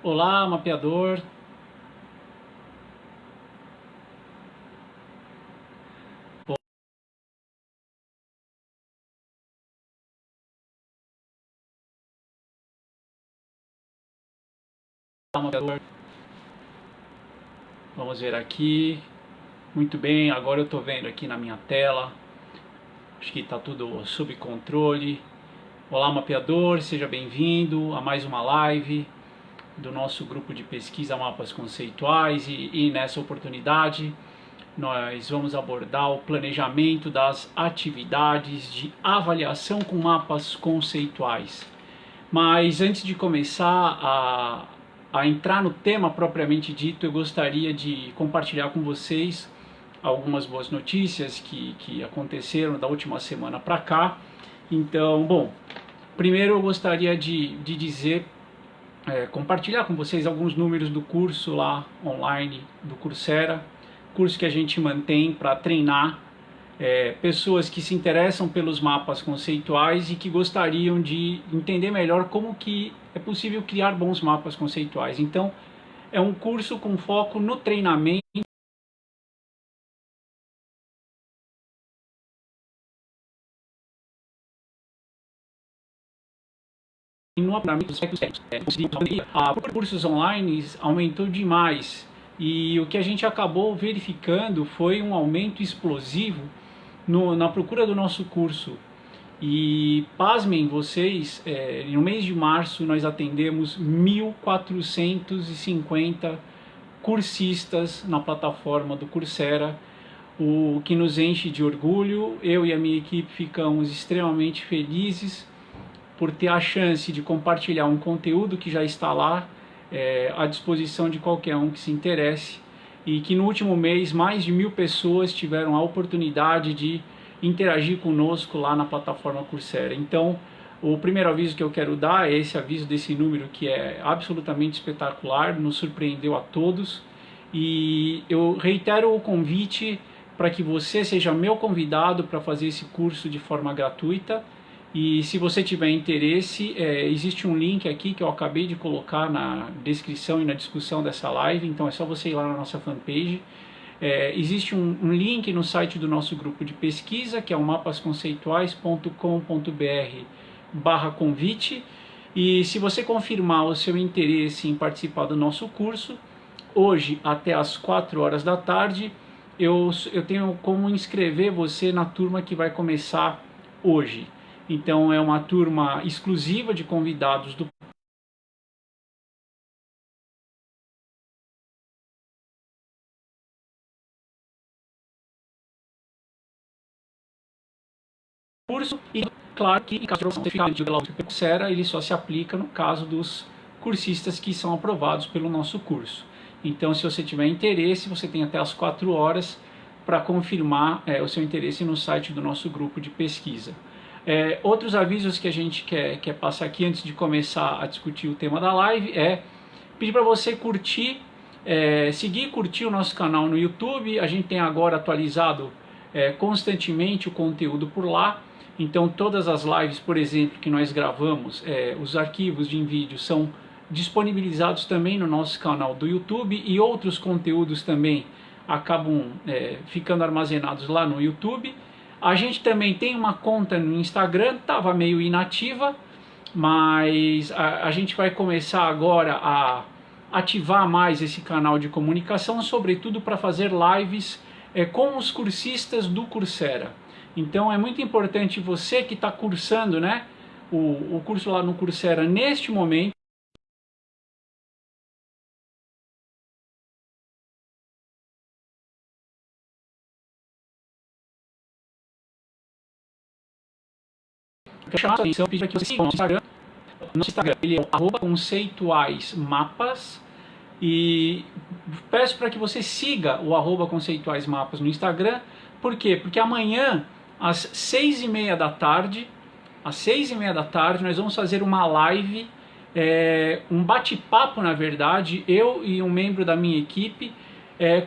Olá, mapeador. Olá, mapeador. Vamos ver aqui. Muito bem, agora eu estou vendo aqui na minha tela. Acho que está tudo sob controle. Olá, mapeador, seja bem-vindo a mais uma live do nosso grupo de pesquisa Mapas Conceituais e nessa oportunidade nós vamos abordar o planejamento das atividades de avaliação com mapas conceituais. Mas antes de começar a entrar no tema propriamente dito, eu gostaria de compartilhar com vocês algumas boas notícias que aconteceram da última semana para cá. Então, bom, primeiro eu gostaria de dizer, compartilhar com vocês alguns números do curso lá online do Coursera, curso que a gente mantém para treinar pessoas que se interessam pelos mapas conceituais e que gostariam de entender melhor como que é possível criar bons mapas conceituais. Então, é um curso com foco no treinamento e no aprimoramento dos aspectos técnicos. Por cursos online aumentou demais e o que a gente acabou verificando foi um aumento explosivo na procura do nosso curso. E pasmem vocês, no mês de março nós atendemos 1.450 cursistas na plataforma do Coursera, o que nos enche de orgulho. Eu e a minha equipe ficamos extremamente felizes por ter a chance de compartilhar um conteúdo que já está lá à disposição de qualquer um que se interesse, e que no último mês mais de 1.000 pessoas tiveram a oportunidade de interagir conosco lá na plataforma Coursera. Então, o primeiro aviso que eu quero dar é esse aviso desse número que é absolutamente espetacular, nos surpreendeu a todos, e eu reitero o convite para que você seja meu convidado para fazer esse curso de forma gratuita. E se você tiver interesse, existe um link aqui que eu acabei de colocar na descrição e na discussão dessa live, então é só você ir lá na nossa fanpage. Existe um link no site do nosso grupo de pesquisa, que é o mapasconceituais.com.br/convite, e se você confirmar o seu interesse em participar do nosso curso, hoje até às 4 horas da tarde, eu tenho como inscrever você na turma que vai começar hoje. Então é uma turma exclusiva de convidados do curso, e claro que em caso de certificado pela Coursera, ele só se aplica no caso dos cursistas que são aprovados pelo nosso curso. Então, se você tiver interesse, você tem até as 4 horas para confirmar o seu interesse no site do nosso grupo de pesquisa. Outros avisos que a gente quer passar aqui antes de começar a discutir o tema da live é pedir para você curtir, seguir e curtir o nosso canal no YouTube. A gente tem agora atualizado constantemente o conteúdo por lá. Então todas as lives, por exemplo, que nós gravamos, os arquivos de vídeo são disponibilizados também no nosso canal do YouTube, e outros conteúdos também acabam ficando armazenados lá no YouTube. A gente também tem uma conta no Instagram, estava meio inativa, mas a gente vai começar agora a ativar mais esse canal de comunicação, sobretudo para fazer lives com os cursistas do Coursera. Então é muito importante você que está cursando, né, o curso lá no Coursera neste momento, chamar a atenção, pedir que você siga o nosso Instagram. Nosso Instagram, ele é o @conceituaismapas, e peço para que você siga o @conceituaismapas no Instagram. Por quê? Porque amanhã às 6h30 da tarde, nós vamos fazer uma live, um bate-papo, na verdade, eu e um membro da minha equipe,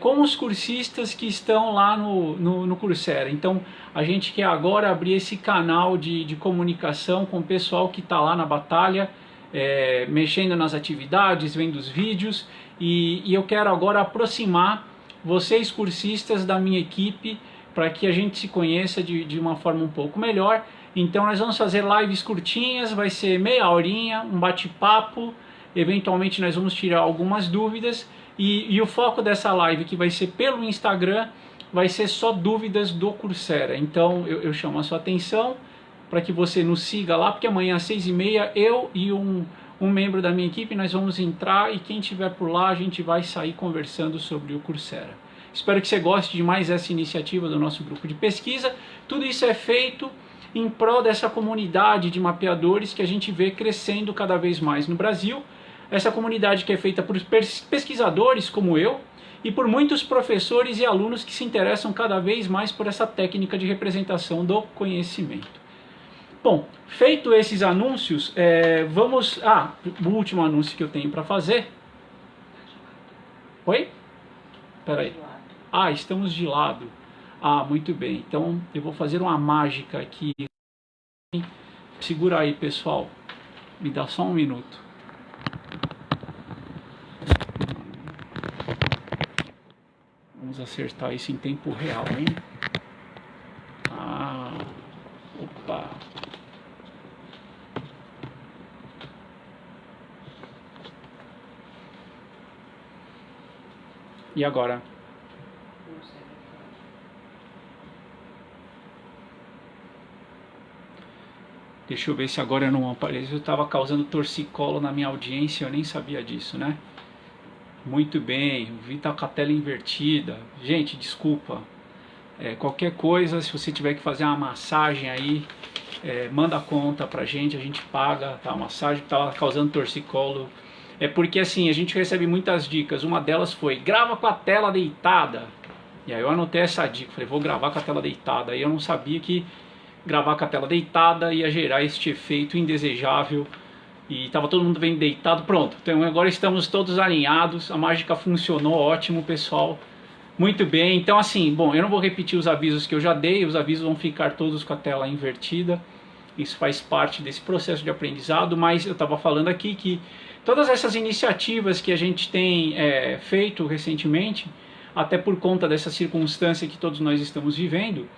com os cursistas que estão lá no Coursera. Então a gente quer agora abrir esse canal de comunicação com o pessoal que está lá na batalha, mexendo nas atividades, vendo os vídeos, e eu quero agora aproximar vocês cursistas da minha equipe para que a gente se conheça de uma forma um pouco melhor. Então nós vamos fazer lives curtinhas, vai ser meia horinha, um bate-papo, eventualmente nós vamos tirar algumas dúvidas, e o foco dessa live, que vai ser pelo Instagram, vai ser só dúvidas do Coursera. Então eu chamo a sua atenção para que você nos siga lá, porque amanhã às 6h30 eu e um membro da minha equipe nós vamos entrar, e quem estiver por lá a gente vai sair conversando sobre o Coursera. Espero que você goste de mais essa iniciativa do nosso grupo de pesquisa. Tudo isso é feito em prol dessa comunidade de mapeadores que a gente vê crescendo cada vez mais no Brasil. Essa comunidade que é feita por pesquisadores como eu e por muitos professores e alunos que se interessam cada vez mais por essa técnica de representação do conhecimento. Bom, feito esses anúncios, vamos... o último anúncio que eu tenho para fazer... Oi? Espera aí. Estamos de lado. Muito bem. Então, eu vou fazer uma mágica aqui. Segura aí, pessoal. Me dá só um minuto. Vamos acertar isso em tempo real, hein? Opa! E agora? Deixa eu ver se agora eu não apareço. Eu estava causando torcicolo na minha audiência, eu nem sabia disso, né? Muito bem, o Vi tá com a tela invertida. Gente, desculpa. Qualquer coisa, se você tiver que fazer uma massagem aí, manda a conta pra gente, a gente paga, tá? A massagem que estava causando torcicolo. Porque assim, a gente recebe muitas dicas. Uma delas foi, grava com a tela deitada. E aí eu anotei essa dica, falei, vou gravar com a tela deitada. Aí eu não sabia que gravar com a tela deitada ia gerar este efeito indesejável. E estava todo mundo bem deitado, pronto. Então agora estamos todos alinhados, a mágica funcionou, ótimo, pessoal. Muito bem, então assim, bom, eu não vou repetir os avisos que eu já dei, os avisos vão ficar todos com a tela invertida. Isso faz parte desse processo de aprendizado, mas eu estava falando aqui que todas essas iniciativas que a gente tem feito recentemente, até por conta dessa circunstância que todos nós estamos vivendo,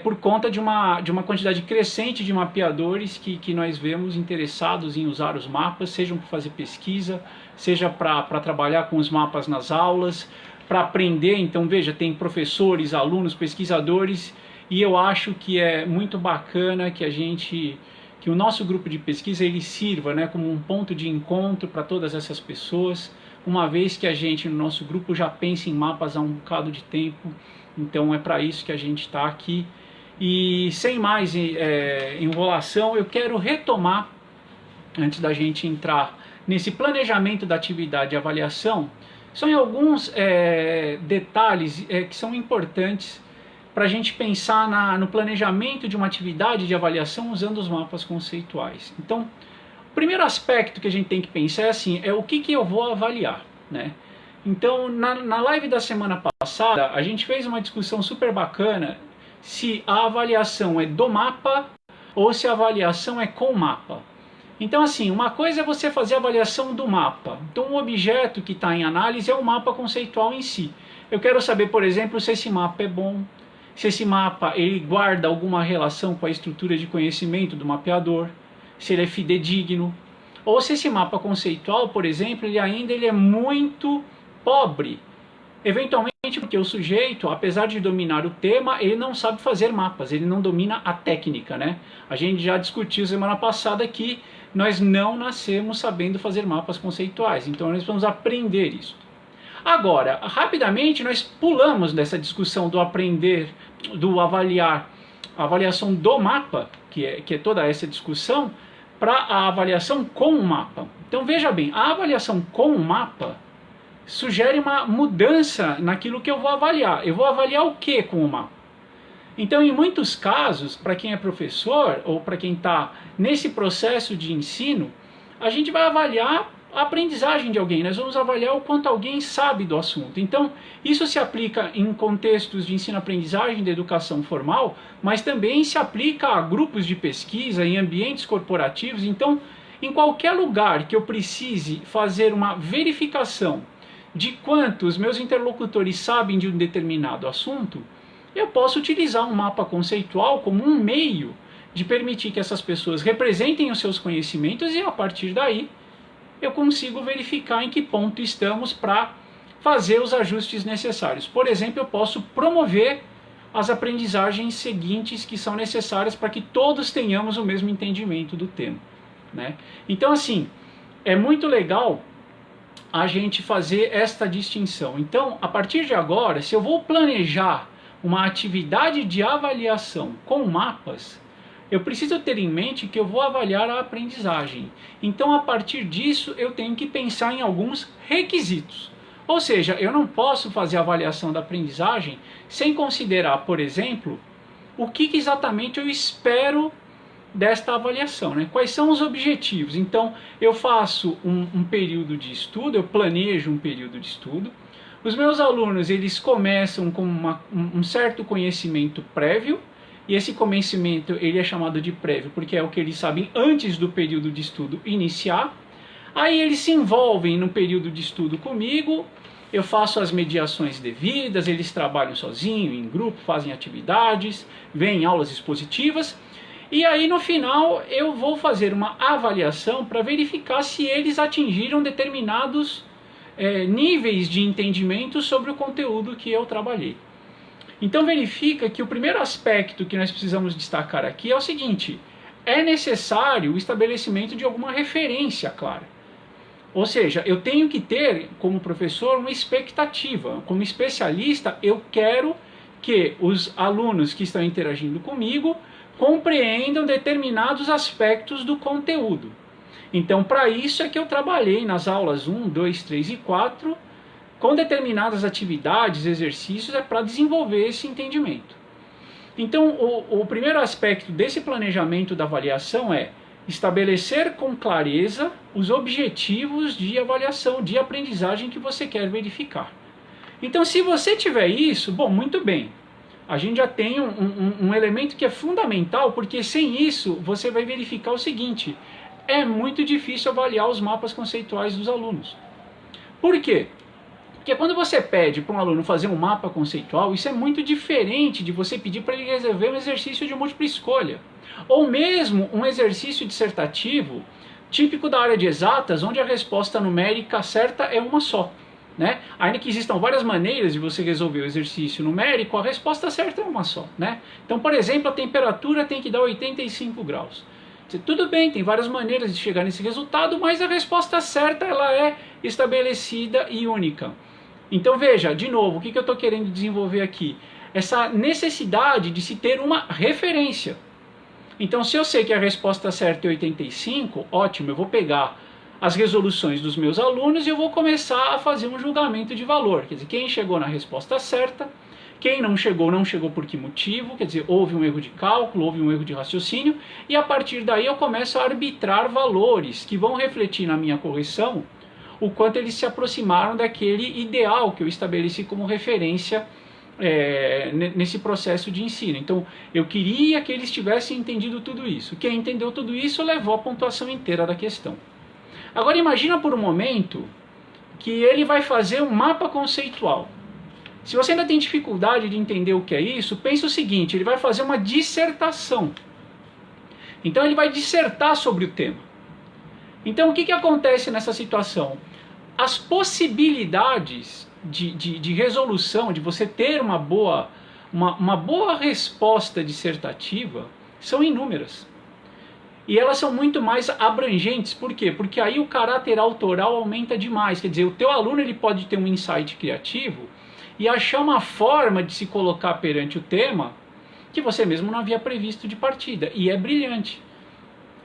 por conta de uma quantidade crescente de mapeadores que nós vemos interessados em usar os mapas, sejam para fazer pesquisa, seja para trabalhar com os mapas nas aulas, para aprender. Então veja, tem professores, alunos, pesquisadores, e eu acho que é muito bacana que o nosso grupo de pesquisa ele sirva, né, como um ponto de encontro para todas essas pessoas, uma vez que a gente no nosso grupo já pensa em mapas há um bocado de tempo. Então é para isso que a gente está aqui. E sem mais enrolação, eu quero retomar, antes da gente entrar nesse planejamento da atividade de avaliação, são alguns detalhes que são importantes para a gente pensar no planejamento de uma atividade de avaliação usando os mapas conceituais. Então, o primeiro aspecto que a gente tem que pensar é o que eu vou avaliar, né? Então, na live da semana passada, a gente fez uma discussão super bacana se a avaliação é do mapa ou se a avaliação é com o mapa. Então, assim, uma coisa é você fazer a avaliação do mapa. Então, o objeto que está em análise é o mapa conceitual em si. Eu quero saber, por exemplo, se esse mapa é bom, se esse mapa ele guarda alguma relação com a estrutura de conhecimento do mapeador, se ele é fidedigno, ou se esse mapa conceitual, por exemplo, ele é muito pobre, eventualmente porque o sujeito, apesar de dominar o tema, ele não sabe fazer mapas, ele não domina a técnica, né? A gente já discutiu semana passada que nós não nascemos sabendo fazer mapas conceituais, então nós vamos aprender isso. Agora, rapidamente nós pulamos dessa discussão do aprender, do avaliar, a avaliação do mapa, que é toda essa discussão, para a avaliação com o mapa. Então veja bem, a avaliação com o mapa sugere uma mudança naquilo que eu vou avaliar. Eu vou avaliar o que com o mapa? Então, em muitos casos, para quem é professor ou para quem está nesse processo de ensino, a gente vai avaliar a aprendizagem de alguém. Nós vamos avaliar o quanto alguém sabe do assunto. Então, isso se aplica em contextos de ensino-aprendizagem da educação formal, mas também se aplica a grupos de pesquisa, em ambientes corporativos. Então, em qualquer lugar que eu precise fazer uma verificação de quantos meus interlocutores sabem de um determinado assunto, eu posso utilizar um mapa conceitual como um meio de permitir que essas pessoas representem os seus conhecimentos e a partir daí eu consigo verificar em que ponto estamos para fazer os ajustes necessários. Por exemplo, eu posso promover as aprendizagens seguintes que são necessárias para que todos tenhamos o mesmo entendimento do tema, né? Então, assim, é muito legal a gente fazer esta distinção. Então, a partir de agora, se eu vou planejar uma atividade de avaliação com mapas, eu preciso ter em mente que eu vou avaliar a aprendizagem. Então, a partir disso, eu tenho que pensar em alguns requisitos. Ou seja, eu não posso fazer a avaliação da aprendizagem sem considerar, por exemplo, o que exatamente eu espero desta avaliação, né? Quais são os objetivos? Então, eu faço um período de estudo, eu planejo um período de estudo. Os meus alunos, eles começam com um certo conhecimento prévio, e esse conhecimento ele é chamado de prévio porque é o que eles sabem antes do período de estudo iniciar. Aí eles se envolvem no período de estudo comigo, eu faço as mediações devidas, eles trabalham sozinho, em grupo, fazem atividades, vêm aulas expositivas, e aí no final eu vou fazer uma avaliação para verificar se eles atingiram determinados níveis de entendimento sobre o conteúdo que eu trabalhei. Então verifica que o primeiro aspecto que nós precisamos destacar aqui é o seguinte: é necessário o estabelecimento de alguma referência clara. Ou seja, eu tenho que ter, como professor, uma expectativa. Como especialista, eu quero que os alunos que estão interagindo comigo compreendam determinados aspectos do conteúdo. Então, para isso é que eu trabalhei nas aulas 1, 2, 3 e 4, com determinadas atividades, exercícios, para desenvolver esse entendimento. Então, o primeiro aspecto desse planejamento da avaliação é estabelecer com clareza os objetivos de avaliação, de aprendizagem que você quer verificar. Então, se você tiver isso, bom, muito bem. A gente já tem um elemento que é fundamental, porque sem isso você vai verificar o seguinte: é muito difícil avaliar os mapas conceituais dos alunos. Por quê? Porque quando você pede para um aluno fazer um mapa conceitual, isso é muito diferente de você pedir para ele resolver um exercício de múltipla escolha. Ou mesmo um exercício dissertativo típico da área de exatas, onde a resposta numérica certa é uma só, né? Ainda que existam várias maneiras de você resolver o exercício numérico, a resposta certa é uma só, né? Então, por exemplo, a temperatura tem que dar 85 graus. Tudo bem, tem várias maneiras de chegar nesse resultado, mas a resposta certa ela é estabelecida e única. Então veja, de novo, o que eu estou querendo desenvolver aqui? Essa necessidade de se ter uma referência. Então, se eu sei que a resposta certa é 85, ótimo, eu vou pegar as resoluções dos meus alunos e eu vou começar a fazer um julgamento de valor. Quer dizer, quem chegou na resposta certa, quem não chegou por que motivo, quer dizer, houve um erro de cálculo, houve um erro de raciocínio, e a partir daí eu começo a arbitrar valores que vão refletir na minha correção o quanto eles se aproximaram daquele ideal que eu estabeleci como referência nesse processo de ensino. Então, eu queria que eles tivessem entendido tudo isso. Quem entendeu tudo isso levou a pontuação inteira da questão. Agora, imagina por um momento que ele vai fazer um mapa conceitual. Se você ainda tem dificuldade de entender o que é isso, pense o seguinte: ele vai fazer uma dissertação. Então, ele vai dissertar sobre o tema. Então, o que acontece nessa situação? As possibilidades de resolução, de você ter uma boa resposta dissertativa, são inúmeras. E elas são muito mais abrangentes. Por quê? Porque aí o caráter autoral aumenta demais. Quer dizer, o teu aluno ele pode ter um insight criativo e achar uma forma de se colocar perante o tema que você mesmo não havia previsto de partida. E é brilhante.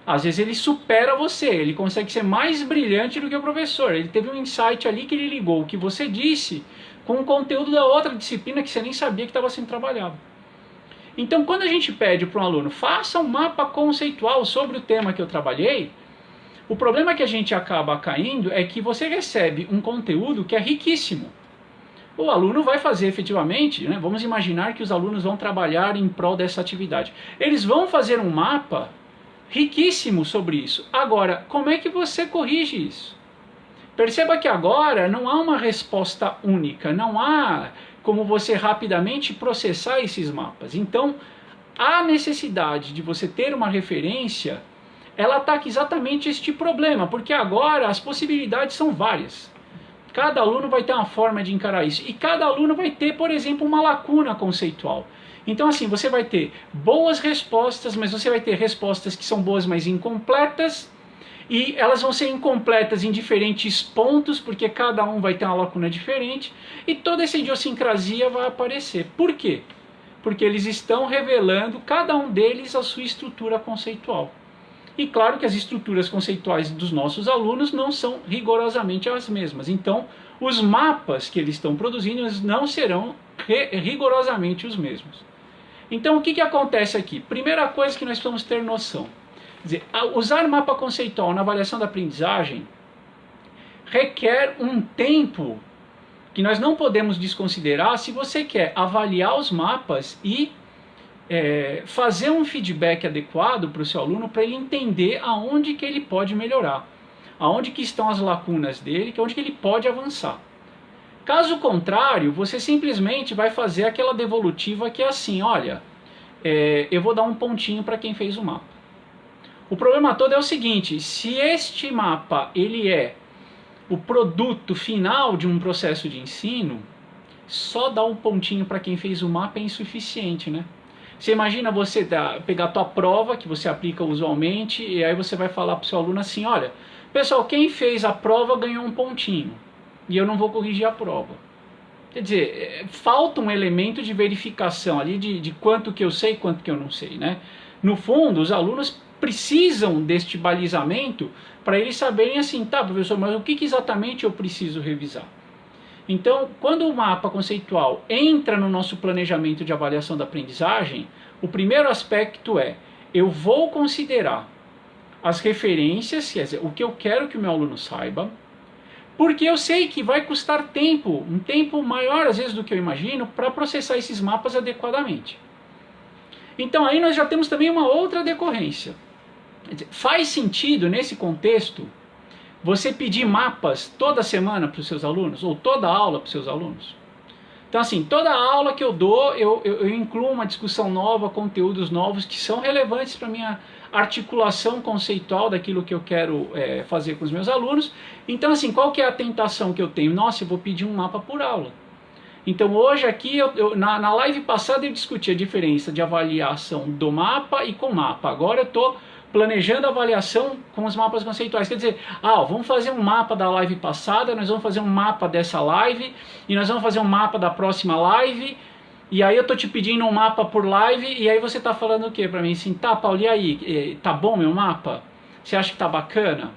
Às vezes ele supera você, ele consegue ser mais brilhante do que o professor. Ele teve um insight ali que ele ligou o que você disse com o conteúdo da outra disciplina que você nem sabia que estava sendo trabalhado. Então, quando a gente pede para um aluno, faça um mapa conceitual sobre o tema que eu trabalhei, o problema que a gente acaba caindo é que você recebe um conteúdo que é riquíssimo. O aluno vai fazer efetivamente, né, vamos imaginar que os alunos vão trabalhar em prol dessa atividade. Eles vão fazer um mapa riquíssimo sobre isso. Agora, como é que você corrige isso? Perceba que agora não há uma resposta única, não há como você rapidamente processar esses mapas. Então, a necessidade de você ter uma referência, ela ataca exatamente este problema, porque agora as possibilidades são várias. Cada aluno vai ter uma forma de encarar isso, e cada aluno vai ter, por exemplo, uma lacuna conceitual. Então, assim, você vai ter boas respostas, mas você vai ter respostas que são boas, mas incompletas, e elas vão ser incompletas em diferentes pontos, porque cada um vai ter uma lacuna diferente, e toda essa idiosincrasia vai aparecer. Por quê? Porque eles estão revelando, cada um deles, a sua estrutura conceitual. E claro que as estruturas conceituais dos nossos alunos não são rigorosamente as mesmas. Então, os mapas que eles estão produzindo não serão rigorosamente os mesmos. Então, o que acontece aqui? Primeira coisa que nós precisamos ter noção. Quer dizer, usar mapa conceitual na avaliação da aprendizagem requer um tempo que nós não podemos desconsiderar se você quer avaliar os mapas e fazer um feedback adequado para o seu aluno, para ele entender aonde que ele pode melhorar, aonde que estão as lacunas dele, onde que ele pode avançar. Caso contrário, você simplesmente vai fazer aquela devolutiva que é assim, olha, eu vou dar um pontinho para quem fez o mapa. O problema todo é o seguinte, se este mapa ele é o produto final de um processo de ensino, só dar um pontinho para quem fez o mapa é insuficiente, né? Você imagina você pegar a tua prova, que você aplica usualmente, e aí você vai falar para o seu aluno assim, olha, pessoal, quem fez a prova ganhou um pontinho, e eu não vou corrigir a prova. Quer dizer, falta um elemento de verificação ali de quanto que eu sei e quanto que eu não sei, né? No fundo, os alunos precisam deste balizamento para eles saberem assim, tá, professor, mas o que exatamente eu preciso revisar? Então, quando o mapa conceitual entra no nosso planejamento de avaliação da aprendizagem, o primeiro aspecto é, eu vou considerar as referências, quer dizer, o que eu quero que o meu aluno saiba, porque eu sei que vai custar tempo, um tempo maior às vezes do que eu imagino, para processar esses mapas adequadamente. Então aí nós já temos também uma outra decorrência. Quer dizer, faz sentido nesse contexto você pedir mapas toda semana para os seus alunos, ou toda aula para os seus alunos? Então assim, toda aula que eu dou, eu incluo uma discussão nova, conteúdos novos que são relevantes para a minha articulação conceitual daquilo que eu quero fazer com os meus alunos. Então assim, qual que é a tentação que eu tenho? Nossa, eu vou pedir um mapa por aula. Então hoje aqui, na live passada eu discuti a diferença de avaliação do mapa e com mapa. Agora eu estou planejando a avaliação com os mapas conceituais. Quer dizer, vamos fazer um mapa da live passada, nós vamos fazer um mapa dessa live, e nós vamos fazer um mapa da próxima live, e aí eu estou te pedindo um mapa por live, e aí você está falando o quê para mim? Assim, tá, Paulo, e aí? Tá bom meu mapa? Você acha que tá bacana?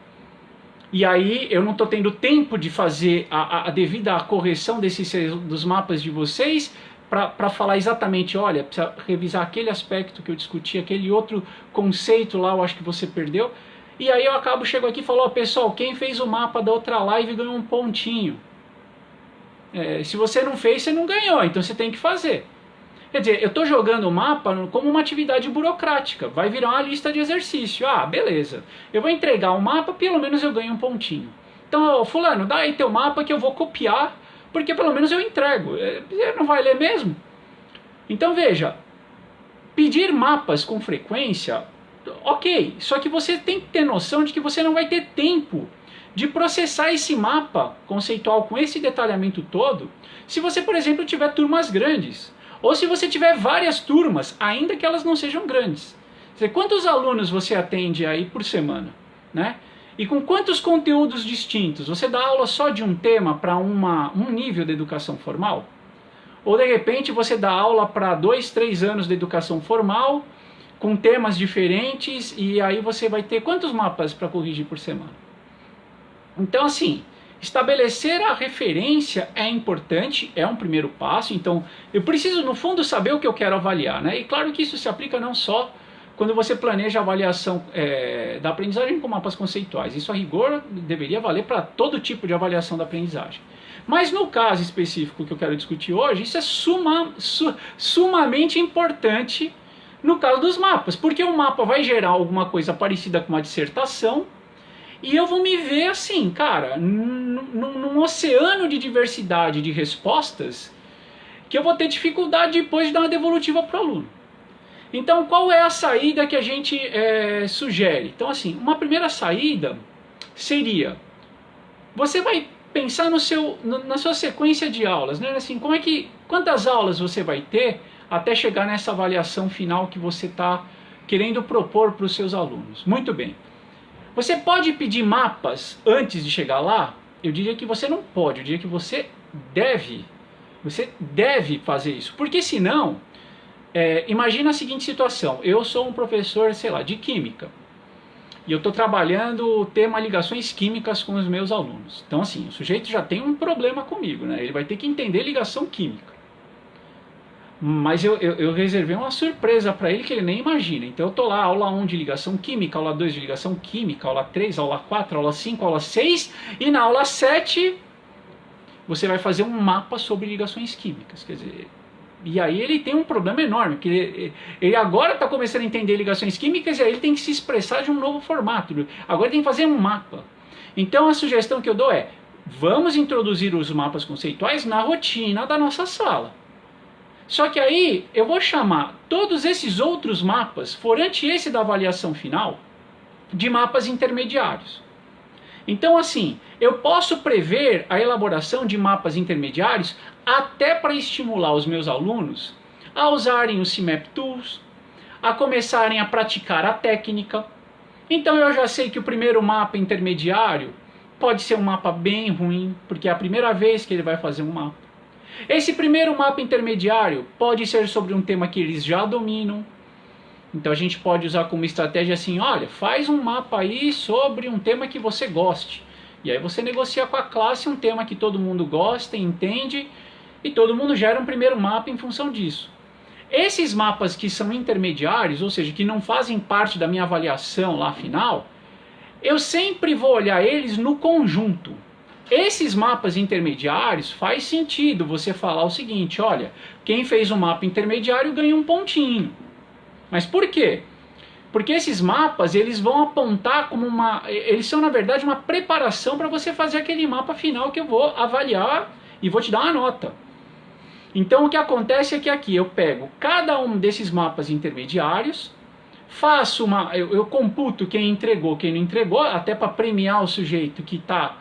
E aí eu não estou tendo tempo de fazer a devida correção dos mapas de vocês, para falar exatamente, olha, precisa revisar aquele aspecto que eu discuti, aquele outro conceito lá, eu acho que você perdeu. E aí eu chego aqui e falo, pessoal, quem fez o mapa da outra live ganhou um pontinho. Se você não fez, você não ganhou, então você tem que fazer. Quer dizer, eu estou jogando o mapa como uma atividade burocrática, vai virar uma lista de exercício. Beleza, eu vou entregar o mapa, pelo menos eu ganho um pontinho. Então, fulano, dá aí teu mapa que eu vou copiar, porque pelo menos eu entrego. Você não vai ler mesmo? Então veja, pedir mapas com frequência, ok, só que você tem que ter noção de que você não vai ter tempo de processar esse mapa conceitual com esse detalhamento todo, se você, por exemplo, tiver turmas grandes, ou se você tiver várias turmas, ainda que elas não sejam grandes. Quer dizer, quantos alunos você atende aí por semana, né? E com quantos conteúdos distintos? Você dá aula só de um tema para um nível de educação formal? Ou de repente você dá aula para 2, 3 anos de educação formal, com temas diferentes, e aí você vai ter quantos mapas para corrigir por semana? Então assim, estabelecer a referência é importante, é um primeiro passo. Então eu preciso no fundo saber o que eu quero avaliar, né? E claro que isso se aplica não só quando você planeja a avaliação da aprendizagem com mapas conceituais. Isso a rigor deveria valer para todo tipo de avaliação da aprendizagem. Mas no caso específico que eu quero discutir hoje, isso é sumamente importante no caso dos mapas, porque o mapa vai gerar alguma coisa parecida com uma dissertação, e eu vou me ver assim, cara, num oceano de diversidade de respostas, que eu vou ter dificuldade depois de dar uma devolutiva para o aluno. Então, qual é a saída que a gente sugere? Então, assim, uma primeira saída seria, você vai pensar na sua sequência de aulas, né? Assim, quantas aulas você vai ter até chegar nessa avaliação final que você está querendo propor para os seus alunos. Muito bem. Você pode pedir mapas antes de chegar lá? Eu diria que você não pode, eu diria que você deve fazer isso, porque senão, imagina a seguinte situação, eu sou um professor, sei lá, de química, e eu estou trabalhando o tema ligações químicas com os meus alunos. Então assim, o sujeito já tem um problema comigo, né? Ele vai ter que entender ligação química. Mas eu reservei uma surpresa para ele que ele nem imagina. Então eu estou lá, aula 1 de ligação química, aula 2 de ligação química, aula 3, aula 4, aula 5, aula 6, e na aula 7 você vai fazer um mapa sobre ligações químicas. Quer dizer, e aí ele tem um problema enorme, porque ele agora está começando a entender ligações químicas e aí ele tem que se expressar de um novo formato. Agora ele tem que fazer um mapa. Então a sugestão que eu dou é, vamos introduzir os mapas conceituais na rotina da nossa sala. Só que aí eu vou chamar todos esses outros mapas, forante esse da avaliação final, de mapas intermediários. Então assim, eu posso prever a elaboração de mapas intermediários até para estimular os meus alunos a usarem os CIMAP Tools, a começarem a praticar a técnica. Então eu já sei que o primeiro mapa intermediário pode ser um mapa bem ruim, porque é a primeira vez que ele vai fazer um mapa. Esse primeiro mapa intermediário pode ser sobre um tema que eles já dominam. Então a gente pode usar como estratégia assim, olha, faz um mapa aí sobre um tema que você goste. E aí você negocia com a classe um tema que todo mundo gosta, entende, e todo mundo gera um primeiro mapa em função disso. Esses mapas que são intermediários, ou seja, que não fazem parte da minha avaliação lá final, eu sempre vou olhar eles no conjunto. Esses mapas intermediários faz sentido você falar o seguinte, olha, quem fez um mapa intermediário ganha um pontinho. Mas por quê? Porque esses mapas, eles vão apontar como eles são na verdade uma preparação para você fazer aquele mapa final que eu vou avaliar e vou te dar uma nota. Então o que acontece é que aqui eu pego cada um desses mapas intermediários, eu computo quem entregou, quem não entregou, até para premiar o sujeito que está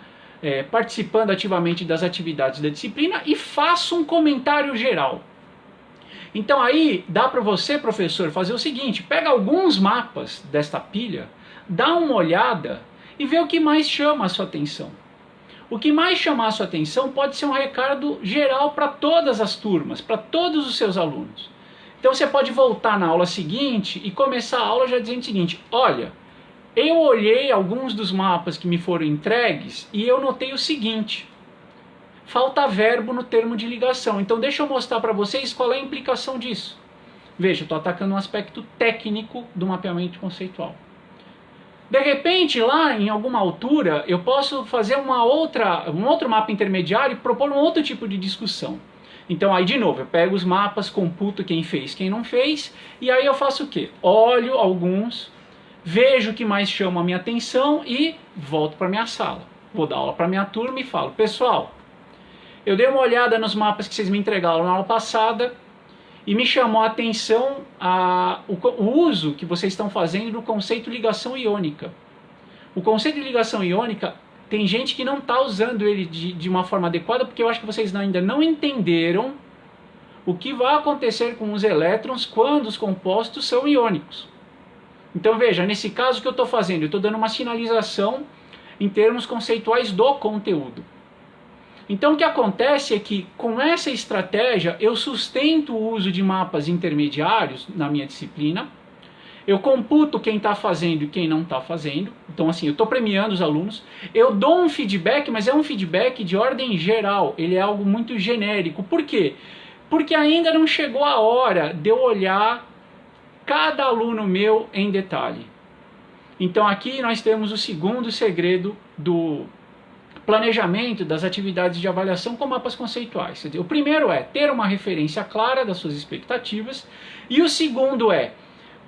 participando ativamente das atividades da disciplina, e faço um comentário geral. Então aí dá para você, professor, fazer o seguinte, pega alguns mapas desta pilha, dá uma olhada e vê o que mais chama a sua atenção. O que mais chamar a sua atenção pode ser um recado geral para todas as turmas, para todos os seus alunos. Então você pode voltar na aula seguinte e começar a aula já dizendo o seguinte, olha, eu olhei alguns dos mapas que me foram entregues e eu notei o seguinte, falta verbo no termo de ligação. Então deixa eu mostrar para vocês qual é a implicação disso. Veja, eu estou atacando um aspecto técnico do mapeamento conceitual. De repente, lá em alguma altura, eu posso fazer um outro mapa intermediário e propor um outro tipo de discussão. Então aí de novo, eu pego os mapas, computo quem fez, quem não fez, e aí eu faço o quê? Olho alguns, vejo o que mais chama a minha atenção e volto para minha sala. Vou dar aula para minha turma e falo, pessoal, eu dei uma olhada nos mapas que vocês me entregaram na aula passada e me chamou a atenção o uso que vocês estão fazendo do conceito de ligação iônica. O conceito de ligação iônica, tem gente que não está usando ele de uma forma adequada, porque eu acho que vocês ainda não entenderam o que vai acontecer com os elétrons quando os compostos são iônicos. Então veja, nesse caso que eu estou fazendo, eu estou dando uma sinalização em termos conceituais do conteúdo. Então o que acontece é que com essa estratégia eu sustento o uso de mapas intermediários na minha disciplina, eu computo quem está fazendo e quem não está fazendo, então assim, eu estou premiando os alunos, eu dou um feedback, mas é um feedback de ordem geral, ele é algo muito genérico. Por quê? Porque ainda não chegou a hora de eu olhar cada aluno meu em detalhe. Então aqui nós temos o segundo segredo do planejamento das atividades de avaliação com mapas conceituais. O primeiro é ter uma referência clara das suas expectativas, e o segundo é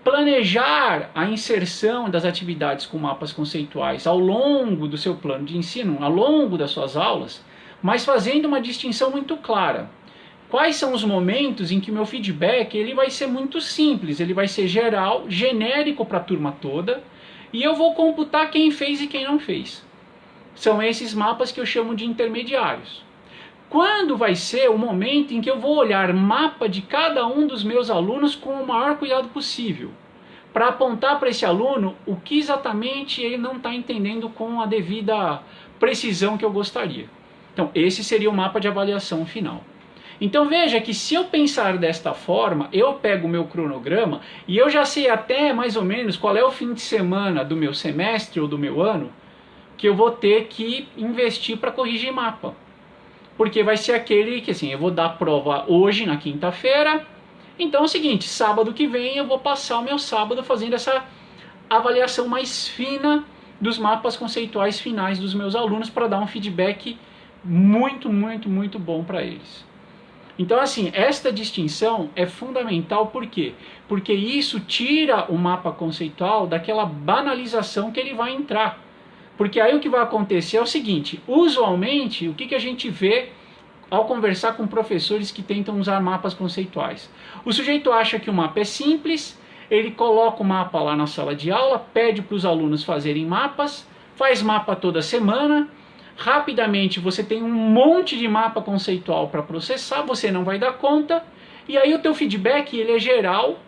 planejar a inserção das atividades com mapas conceituais ao longo do seu plano de ensino, ao longo das suas aulas, mas fazendo uma distinção muito clara. Quais são os momentos em que o meu feedback ele vai ser muito simples, ele vai ser geral, genérico para a turma toda, e eu vou computar quem fez e quem não fez. São esses mapas que eu chamo de intermediários. Quando vai ser o momento em que eu vou olhar mapa de cada um dos meus alunos com o maior cuidado possível, para apontar para esse aluno o que exatamente ele não está entendendo com a devida precisão que eu gostaria. Então, esse seria o mapa de avaliação final. Então veja que se eu pensar desta forma, eu pego o meu cronograma e eu já sei até mais ou menos qual é o fim de semana do meu semestre ou do meu ano que eu vou ter que investir para corrigir mapa. Porque vai ser aquele que assim, eu vou dar prova hoje na quinta-feira, então é o seguinte, sábado que vem eu vou passar o meu sábado fazendo essa avaliação mais fina dos mapas conceituais finais dos meus alunos para dar um feedback muito, muito, muito bom para eles. Então, assim, esta distinção é fundamental, por quê? Porque isso tira o mapa conceitual daquela banalização que ele vai entrar. Porque aí o que vai acontecer é o seguinte, usualmente, o que a gente vê ao conversar com professores que tentam usar mapas conceituais? O sujeito acha que o mapa é simples, ele coloca o mapa lá na sala de aula, pede para os alunos fazerem mapas, faz mapa toda semana, rapidamente você tem um monte de mapa conceitual para processar, você não vai dar conta, e aí o teu feedback ele é geral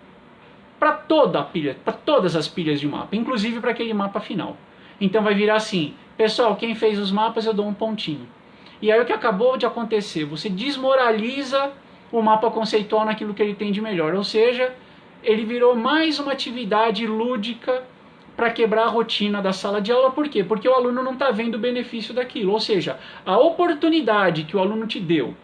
para toda a pilha, para todas as pilhas de mapa, inclusive para aquele mapa final. Então vai virar assim, pessoal, quem fez os mapas eu dou um pontinho. E aí o que acabou de acontecer? Você desmoraliza o mapa conceitual naquilo que ele tem de melhor, ou seja, ele virou mais uma atividade lúdica para quebrar a rotina da sala de aula. Por quê? Porque o aluno não está vendo o benefício daquilo. Ou seja, a oportunidade que o aluno te deu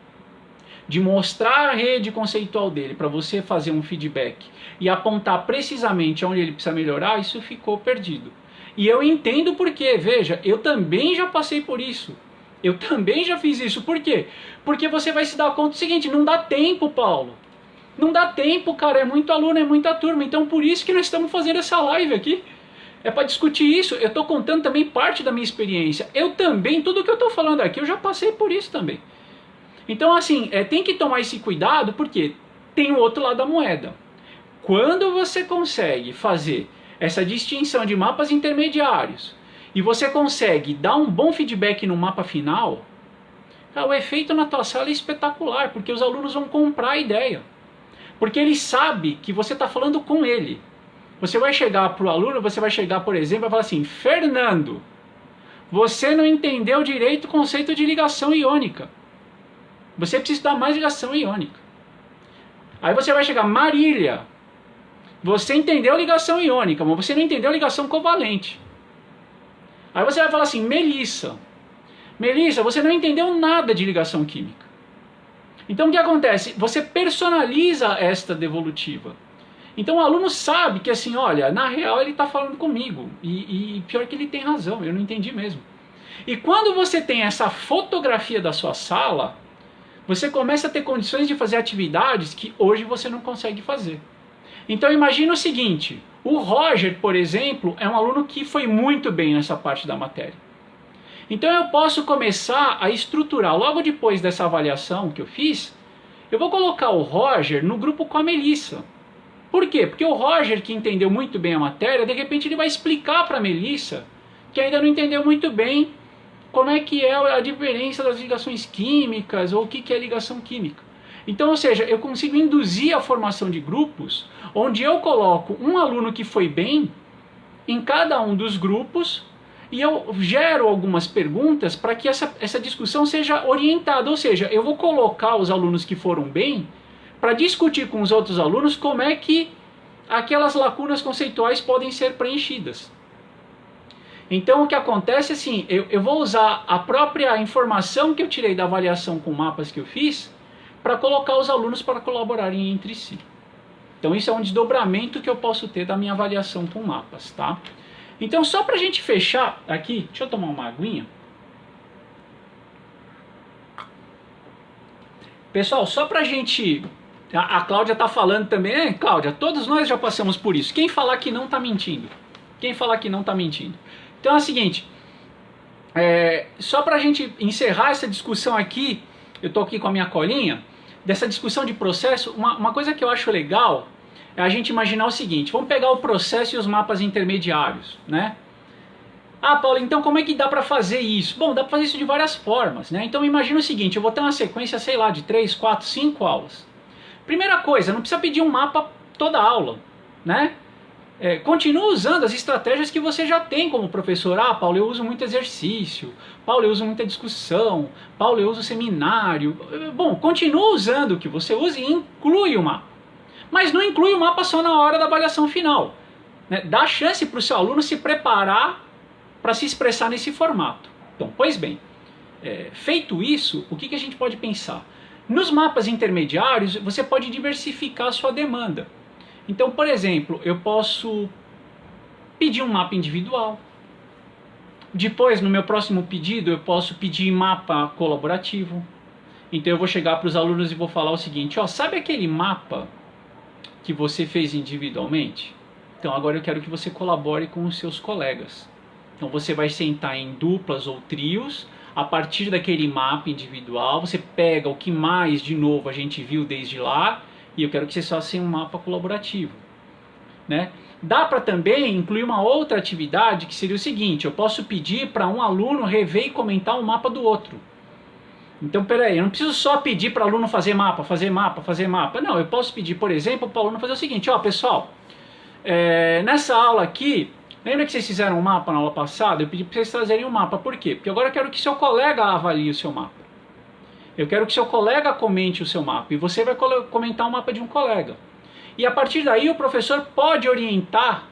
de mostrar a rede conceitual dele para você fazer um feedback e apontar precisamente onde ele precisa melhorar, isso ficou perdido. E eu entendo por quê. Veja, eu também já passei por isso. Eu também já fiz isso. Por quê? Porque você vai se dar conta do seguinte, não dá tempo, Paulo. Não dá tempo, cara. É muito aluno, é muita turma. Então por isso que nós estamos fazendo essa live aqui. É para discutir isso. Eu estou contando também parte da minha experiência. Eu também, tudo que eu estou falando aqui, eu já passei por isso também. Então, assim, tem que tomar esse cuidado, porque tem o outro lado da moeda. Quando você consegue fazer essa distinção de mapas intermediários e você consegue dar um bom feedback no mapa final, o efeito na tua sala é espetacular, porque os alunos vão comprar a ideia. Porque ele sabe que você está falando com ele. Você vai chegar para o aluno, você vai chegar, por exemplo, e falar assim, Fernando, você não entendeu direito o conceito de ligação iônica. Você precisa estudar mais ligação iônica. Aí você vai chegar, Marília, você entendeu ligação iônica, mas você não entendeu ligação covalente. Aí você vai falar assim, Melissa, você não entendeu nada de ligação química. Então o que acontece? Você personaliza esta devolutiva. Então o aluno sabe que assim, olha, na real ele está falando comigo. E pior que ele tem razão, eu não entendi mesmo. E quando você tem essa fotografia da sua sala, você começa a ter condições de fazer atividades que hoje você não consegue fazer. Então imagina o seguinte, o Roger, por exemplo, é um aluno que foi muito bem nessa parte da matéria. Então eu posso começar a estruturar, logo depois dessa avaliação que eu fiz, eu vou colocar o Roger no grupo com a Melissa. Por quê? Porque o Roger, que entendeu muito bem a matéria, de repente ele vai explicar para a Melissa, que ainda não entendeu muito bem como é que é a diferença das ligações químicas, ou o que é ligação química. Então, ou seja, eu consigo induzir a formação de grupos, onde eu coloco um aluno que foi bem em cada um dos grupos, e eu gero algumas perguntas para que essa discussão seja orientada, ou seja, eu vou colocar os alunos que foram bem para discutir com os outros alunos como é que aquelas lacunas conceituais podem ser preenchidas. Então o que acontece é assim, eu vou usar a própria informação que eu tirei da avaliação com mapas que eu fiz para colocar os alunos para colaborarem entre si. Então isso é um desdobramento que eu posso ter da minha avaliação com mapas, tá? Então só para a gente fechar aqui, deixa eu tomar uma aguinha. Pessoal, só para a gente A Cláudia está falando também, Cláudia, todos nós já passamos por isso. Quem falar que não está mentindo? Quem falar que não está mentindo? Então é o seguinte, só para a gente encerrar essa discussão aqui, eu estou aqui com a minha colinha, dessa discussão de processo, uma coisa que eu acho legal é a gente imaginar o seguinte, vamos pegar o processo e os mapas intermediários, né? Ah, Paulo, então como é que dá para fazer isso? Bom, dá para fazer isso de várias formas, né? Então imagina o seguinte, eu vou ter uma sequência, sei lá, de 3, 4, 5 aulas. Primeira coisa, não precisa pedir um mapa toda aula, né? Continua usando as estratégias que você já tem como professor. Ah, Paulo, eu uso muito exercício. Paulo, eu uso muita discussão. Paulo, eu uso seminário. Bom, continua usando o que você usa e inclui o mapa. Mas não inclui o mapa só na hora da avaliação final, né? Dá chance para o seu aluno se preparar para se expressar nesse formato. Então, pois bem, feito isso, o que a gente pode pensar? Nos mapas intermediários, você pode diversificar a sua demanda. Então, por exemplo, eu posso pedir um mapa individual. Depois, no meu próximo pedido, eu posso pedir mapa colaborativo. Então, eu vou chegar para os alunos e vou falar o seguinte, ó, sabe aquele mapa que você fez individualmente? Então, agora eu quero que você colabore com os seus colegas. Então, você vai sentar em duplas ou trios, a partir daquele mapa individual, você pega o que mais, de novo, a gente viu desde lá, e eu quero que vocês façam um mapa colaborativo, né? Dá para também incluir uma outra atividade que seria o seguinte, eu posso pedir para um aluno rever e comentar o mapa do outro. Então, peraí, eu não preciso só pedir para o aluno fazer mapa, fazer mapa, fazer mapa. Não, eu posso pedir, por exemplo, para o aluno fazer o seguinte, ó, pessoal, nessa aula aqui, lembra que vocês fizeram um mapa na aula passada? Eu pedi para vocês trazerem um mapa, por quê? Porque agora eu quero que seu colega avalie o seu mapa. Eu quero que seu colega comente o seu mapa e você vai comentar o mapa de um colega. E a partir daí o professor pode orientar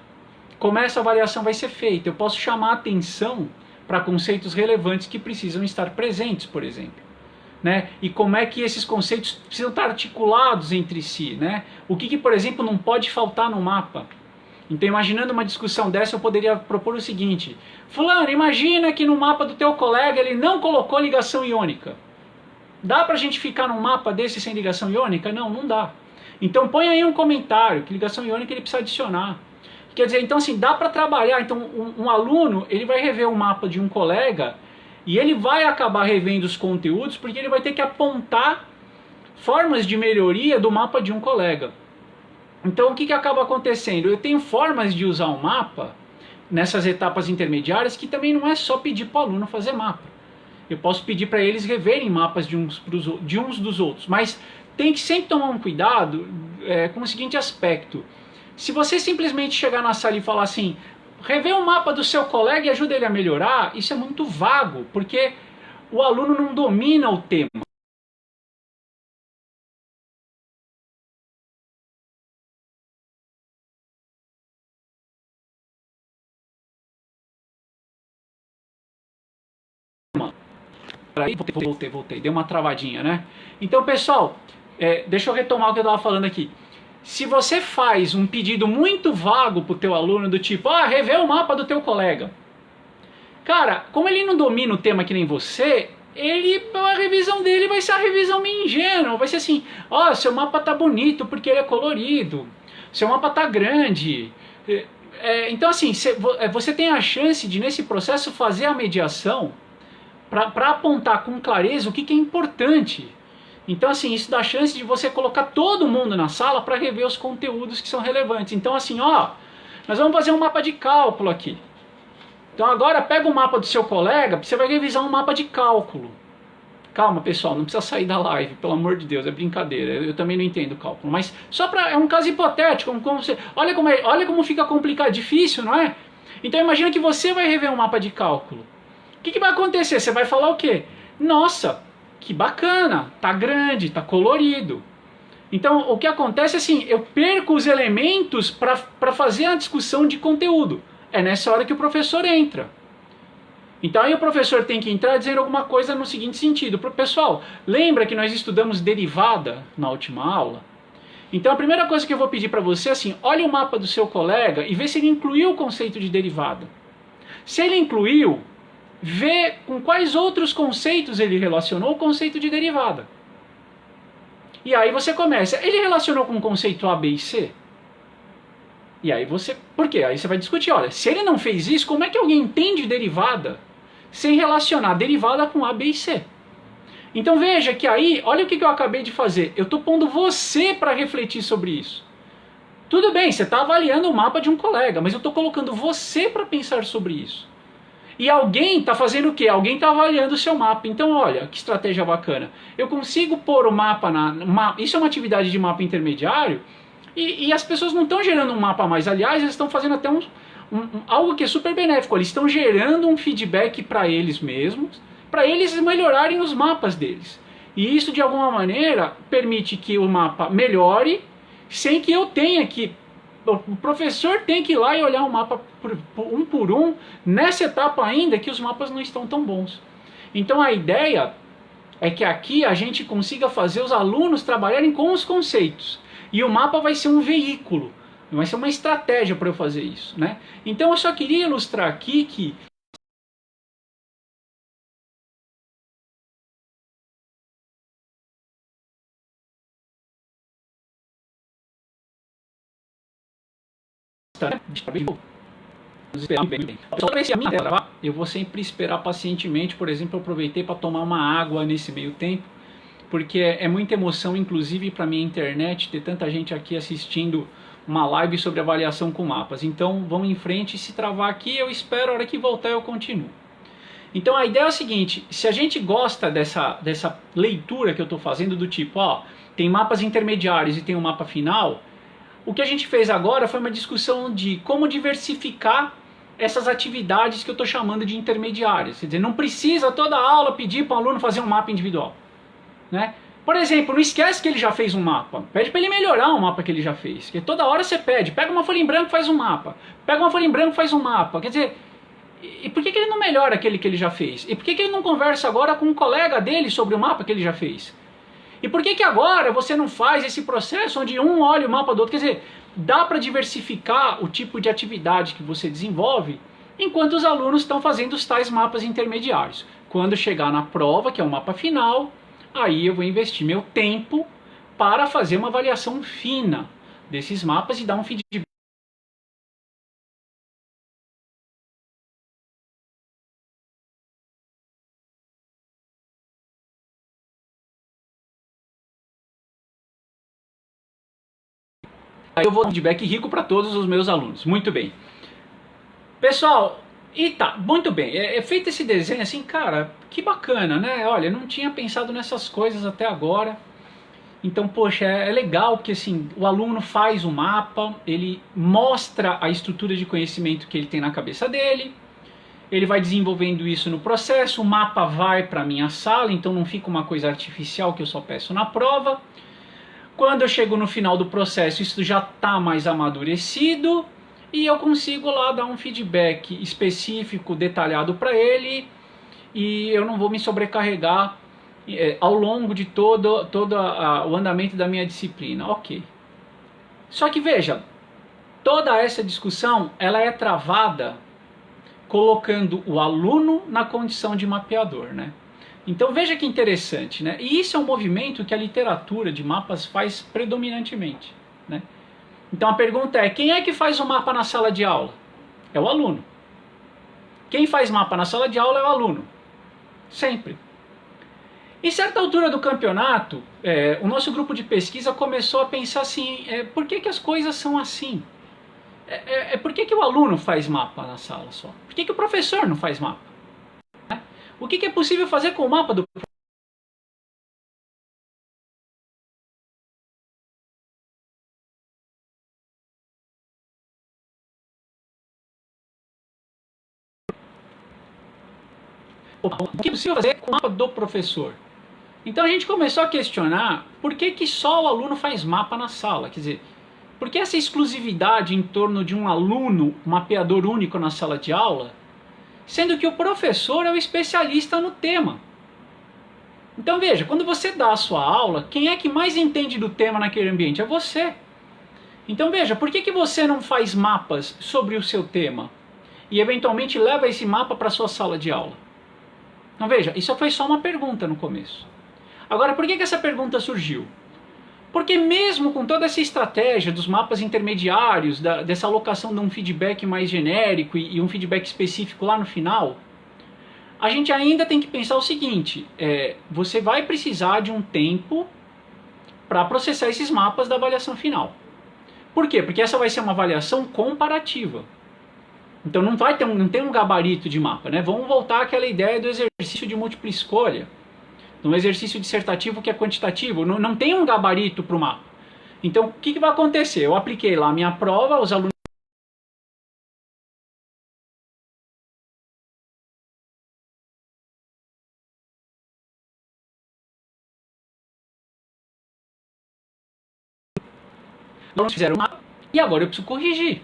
como essa avaliação vai ser feita. Eu posso chamar a atenção para conceitos relevantes que precisam estar presentes, por exemplo, né? E como é que esses conceitos precisam estar articulados entre si, né? O que, por exemplo, não pode faltar no mapa. Então, imaginando uma discussão dessa, eu poderia propor o seguinte, fulano, imagina que no mapa do teu colega ele não colocou ligação iônica. Dá pra gente ficar num mapa desse sem ligação iônica? Não, não dá. Então põe aí um comentário, que ligação iônica ele precisa adicionar. Quer dizer, então assim, dá para trabalhar. Então um aluno, ele vai rever o mapa de um colega e ele vai acabar revendo os conteúdos porque ele vai ter que apontar formas de melhoria do mapa de um colega. Então o que acaba acontecendo? Eu tenho formas de usar o mapa nessas etapas intermediárias que também não é só pedir para o aluno fazer mapa. Eu posso pedir para eles reverem mapas de uns dos outros, mas tem que sempre tomar um cuidado com o seguinte aspecto. Se você simplesmente chegar na sala e falar assim, rever o mapa do seu colega e ajuda ele a melhorar, isso é muito vago, porque o aluno não domina o tema. Aí, voltei, deu uma travadinha, né? Então, pessoal, deixa eu retomar o que eu estava falando aqui. Se você faz um pedido muito vago para o teu aluno, do tipo, rever o mapa do teu colega. Cara, como ele não domina o tema que nem você, a revisão dele vai ser uma revisão meio ingênua. Vai ser assim, seu mapa tá bonito porque ele é colorido. Seu mapa tá grande. Então, assim, você tem a chance de, nesse processo, fazer a mediação para apontar com clareza o que é importante. Então, assim, isso dá chance de você colocar todo mundo na sala para rever os conteúdos que são relevantes. Então, assim, nós vamos fazer um mapa de cálculo aqui. Então, agora pega o mapa do seu colega, você vai revisar um mapa de cálculo. Calma, pessoal, não precisa sair da live, pelo amor de Deus, é brincadeira. Eu também não entendo cálculo, mas só é um caso hipotético. Olha como fica complicado, difícil, não é? Então, imagina que você vai rever um mapa de cálculo. O que vai acontecer? Você vai falar o quê? Nossa, que bacana, tá grande, tá colorido. Então, o que acontece é assim, eu perco os elementos para fazer a discussão de conteúdo. É nessa hora que o professor entra. Então, aí o professor tem que entrar dizendo alguma coisa no seguinte sentido. Pessoal, lembra que nós estudamos derivada na última aula? Então, a primeira coisa que eu vou pedir para você é assim, olha o mapa do seu colega e vê se ele incluiu o conceito de derivada. Se ele incluiu, vê com quais outros conceitos ele relacionou o conceito de derivada. E aí você começa, ele relacionou com o conceito A, B e C? E aí você, por quê? Aí você vai discutir, olha, se ele não fez isso, como é que alguém entende derivada sem relacionar derivada com A, B e C? Então veja que aí, olha o que eu acabei de fazer, eu estou pondo você para refletir sobre isso. Tudo bem, você está avaliando o mapa de um colega, mas eu estou colocando você para pensar sobre isso. E alguém está fazendo o quê? Alguém está avaliando o seu mapa. Então, olha, que estratégia bacana. Eu consigo pôr o mapa isso é uma atividade de mapa intermediário e as pessoas não estão gerando um mapa mais. Aliás, eles estão fazendo até algo que é super benéfico. Eles estão gerando um feedback para eles mesmos, para eles melhorarem os mapas deles. E isso, de alguma maneira, permite que o mapa melhore sem que eu tenha que... O professor tem que ir lá e olhar o mapa por um, nessa etapa ainda que os mapas não estão tão bons. Então a ideia é que aqui a gente consiga fazer os alunos trabalharem com os conceitos. E o mapa vai ser um veículo, vai ser uma estratégia para eu fazer isso, né? Então eu só queria ilustrar aqui que eu vou sempre esperar pacientemente. Por exemplo, eu aproveitei para tomar uma água nesse meio tempo, porque é muita emoção, inclusive para minha internet, ter tanta gente aqui assistindo uma live sobre avaliação com mapas. Então vamos em frente, se travar aqui eu espero, a hora que voltar eu continuo. Então a ideia é o seguinte, se a gente gosta dessa leitura que eu estou fazendo do tipo, ó, tem mapas intermediários e tem um mapa final, o que a gente fez agora foi uma discussão de como diversificar essas atividades que eu estou chamando de intermediárias. Quer dizer, não precisa toda aula pedir para o aluno fazer um mapa individual, né? Por exemplo, não esquece que ele já fez um mapa. Pede para ele melhorar o mapa que ele já fez. Porque toda hora você pede, pega uma folha em branco e faz um mapa. Pega uma folha em branco e faz um mapa. Quer dizer, e por que ele não melhora aquele que ele já fez? E por que ele não conversa agora com um colega dele sobre o mapa que ele já fez? E por que agora você não faz esse processo onde um olha o mapa do outro? Quer dizer, dá para diversificar o tipo de atividade que você desenvolve enquanto os alunos estão fazendo os tais mapas intermediários. Quando chegar na prova, que é o mapa final, aí eu vou investir meu tempo para fazer uma avaliação fina desses mapas e dar um feedback. Aí eu vou dar um feedback rico para todos os meus alunos. Muito bem. Pessoal, e tá, muito bem. É feito esse desenho assim, cara, que bacana, né? Olha, eu não tinha pensado nessas coisas até agora. Então, poxa, é legal porque assim, o aluno faz o mapa, ele mostra a estrutura de conhecimento que ele tem na cabeça dele, ele vai desenvolvendo isso no processo, o mapa vai para a minha sala, então não fica uma coisa artificial que eu só peço na prova. Quando eu chego no final do processo, isso já está mais amadurecido e eu consigo lá dar um feedback específico, detalhado para ele, e eu não vou me sobrecarregar ao longo de todo o andamento da minha disciplina. Ok. Só que veja, toda essa discussão ela é travada colocando o aluno na condição de mapeador, né? Então veja que interessante, né? E isso é um movimento que a literatura de mapas faz predominantemente, né? Então a pergunta é, quem é que faz o mapa na sala de aula? É o aluno. Quem faz mapa na sala de aula é o aluno. Sempre. Em certa altura do campeonato, o nosso grupo de pesquisa começou a pensar assim, por que as coisas são assim? Por que o aluno faz mapa na sala só? Por que o professor não faz mapa? O que é possível fazer com o mapa do o que é possível fazer com o mapa do professor? Então a gente começou a questionar por que só o aluno faz mapa na sala. Quer dizer, por que essa exclusividade em torno de um aluno mapeador único na sala de aula, sendo que o professor é o especialista no tema? Então veja, quando você dá a sua aula, quem é que mais entende do tema naquele ambiente? É você. Então veja, por que você não faz mapas sobre o seu tema e eventualmente leva esse mapa para a sua sala de aula? Então veja, isso foi só uma pergunta no começo. Agora, por que essa pergunta surgiu? Porque mesmo com toda essa estratégia dos mapas intermediários, dessa alocação de um feedback mais genérico e um feedback específico lá no final, a gente ainda tem que pensar o seguinte, você vai precisar de um tempo para processar esses mapas da avaliação final. Por quê? Porque essa vai ser uma avaliação comparativa. Então não tem um gabarito de mapa, né? Vamos voltar àquela ideia do exercício de múltipla escolha. Um exercício dissertativo que é quantitativo, não tem um gabarito para o mapa. Então, o que vai acontecer? Eu apliquei lá a minha prova, os alunos fizeram um mapa e agora eu preciso corrigir.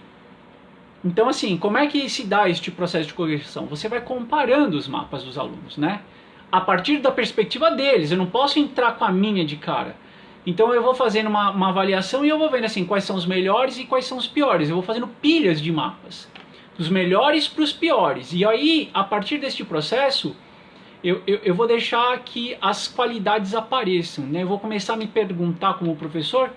Então, assim, como é que se dá este processo de correção? Você vai comparando os mapas dos alunos, né? A partir da perspectiva deles, eu não posso entrar com a minha de cara. Então eu vou fazendo uma avaliação e eu vou vendo assim, quais são os melhores e quais são os piores. Eu vou fazendo pilhas de mapas, dos melhores para os piores. E aí, a partir deste processo, eu vou deixar que as qualidades apareçam, né? Eu vou começar a me perguntar como professor,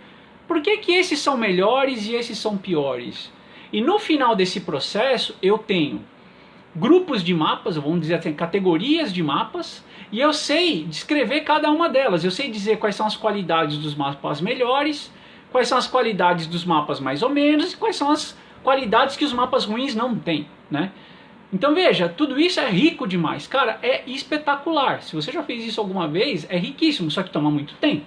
por que esses são melhores e esses são piores? E no final desse processo, eu tenho grupos de mapas, vamos dizer assim, categorias de mapas, e eu sei descrever cada uma delas. Eu sei dizer quais são as qualidades dos mapas melhores, quais são as qualidades dos mapas mais ou menos, e quais são as qualidades que os mapas ruins não têm, né? Então veja, tudo isso é rico demais. Cara, é espetacular. Se você já fez isso alguma vez, é riquíssimo, só que toma muito tempo,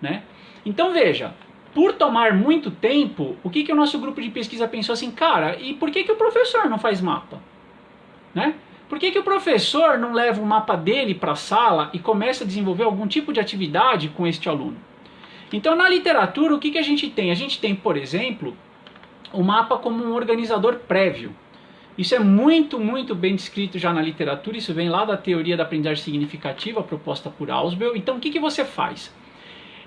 né? Então veja, por tomar muito tempo, o que o nosso grupo de pesquisa pensou assim, cara, e por que o professor não faz mapa? Né? Por que o professor não leva o mapa dele para a sala e começa a desenvolver algum tipo de atividade com este aluno? Então, na literatura, o que a gente tem? A gente tem, por exemplo, o mapa como um organizador prévio. Isso é muito, muito bem descrito já na literatura, isso vem lá da teoria da aprendizagem significativa, proposta por Ausubel. Então, o que você faz?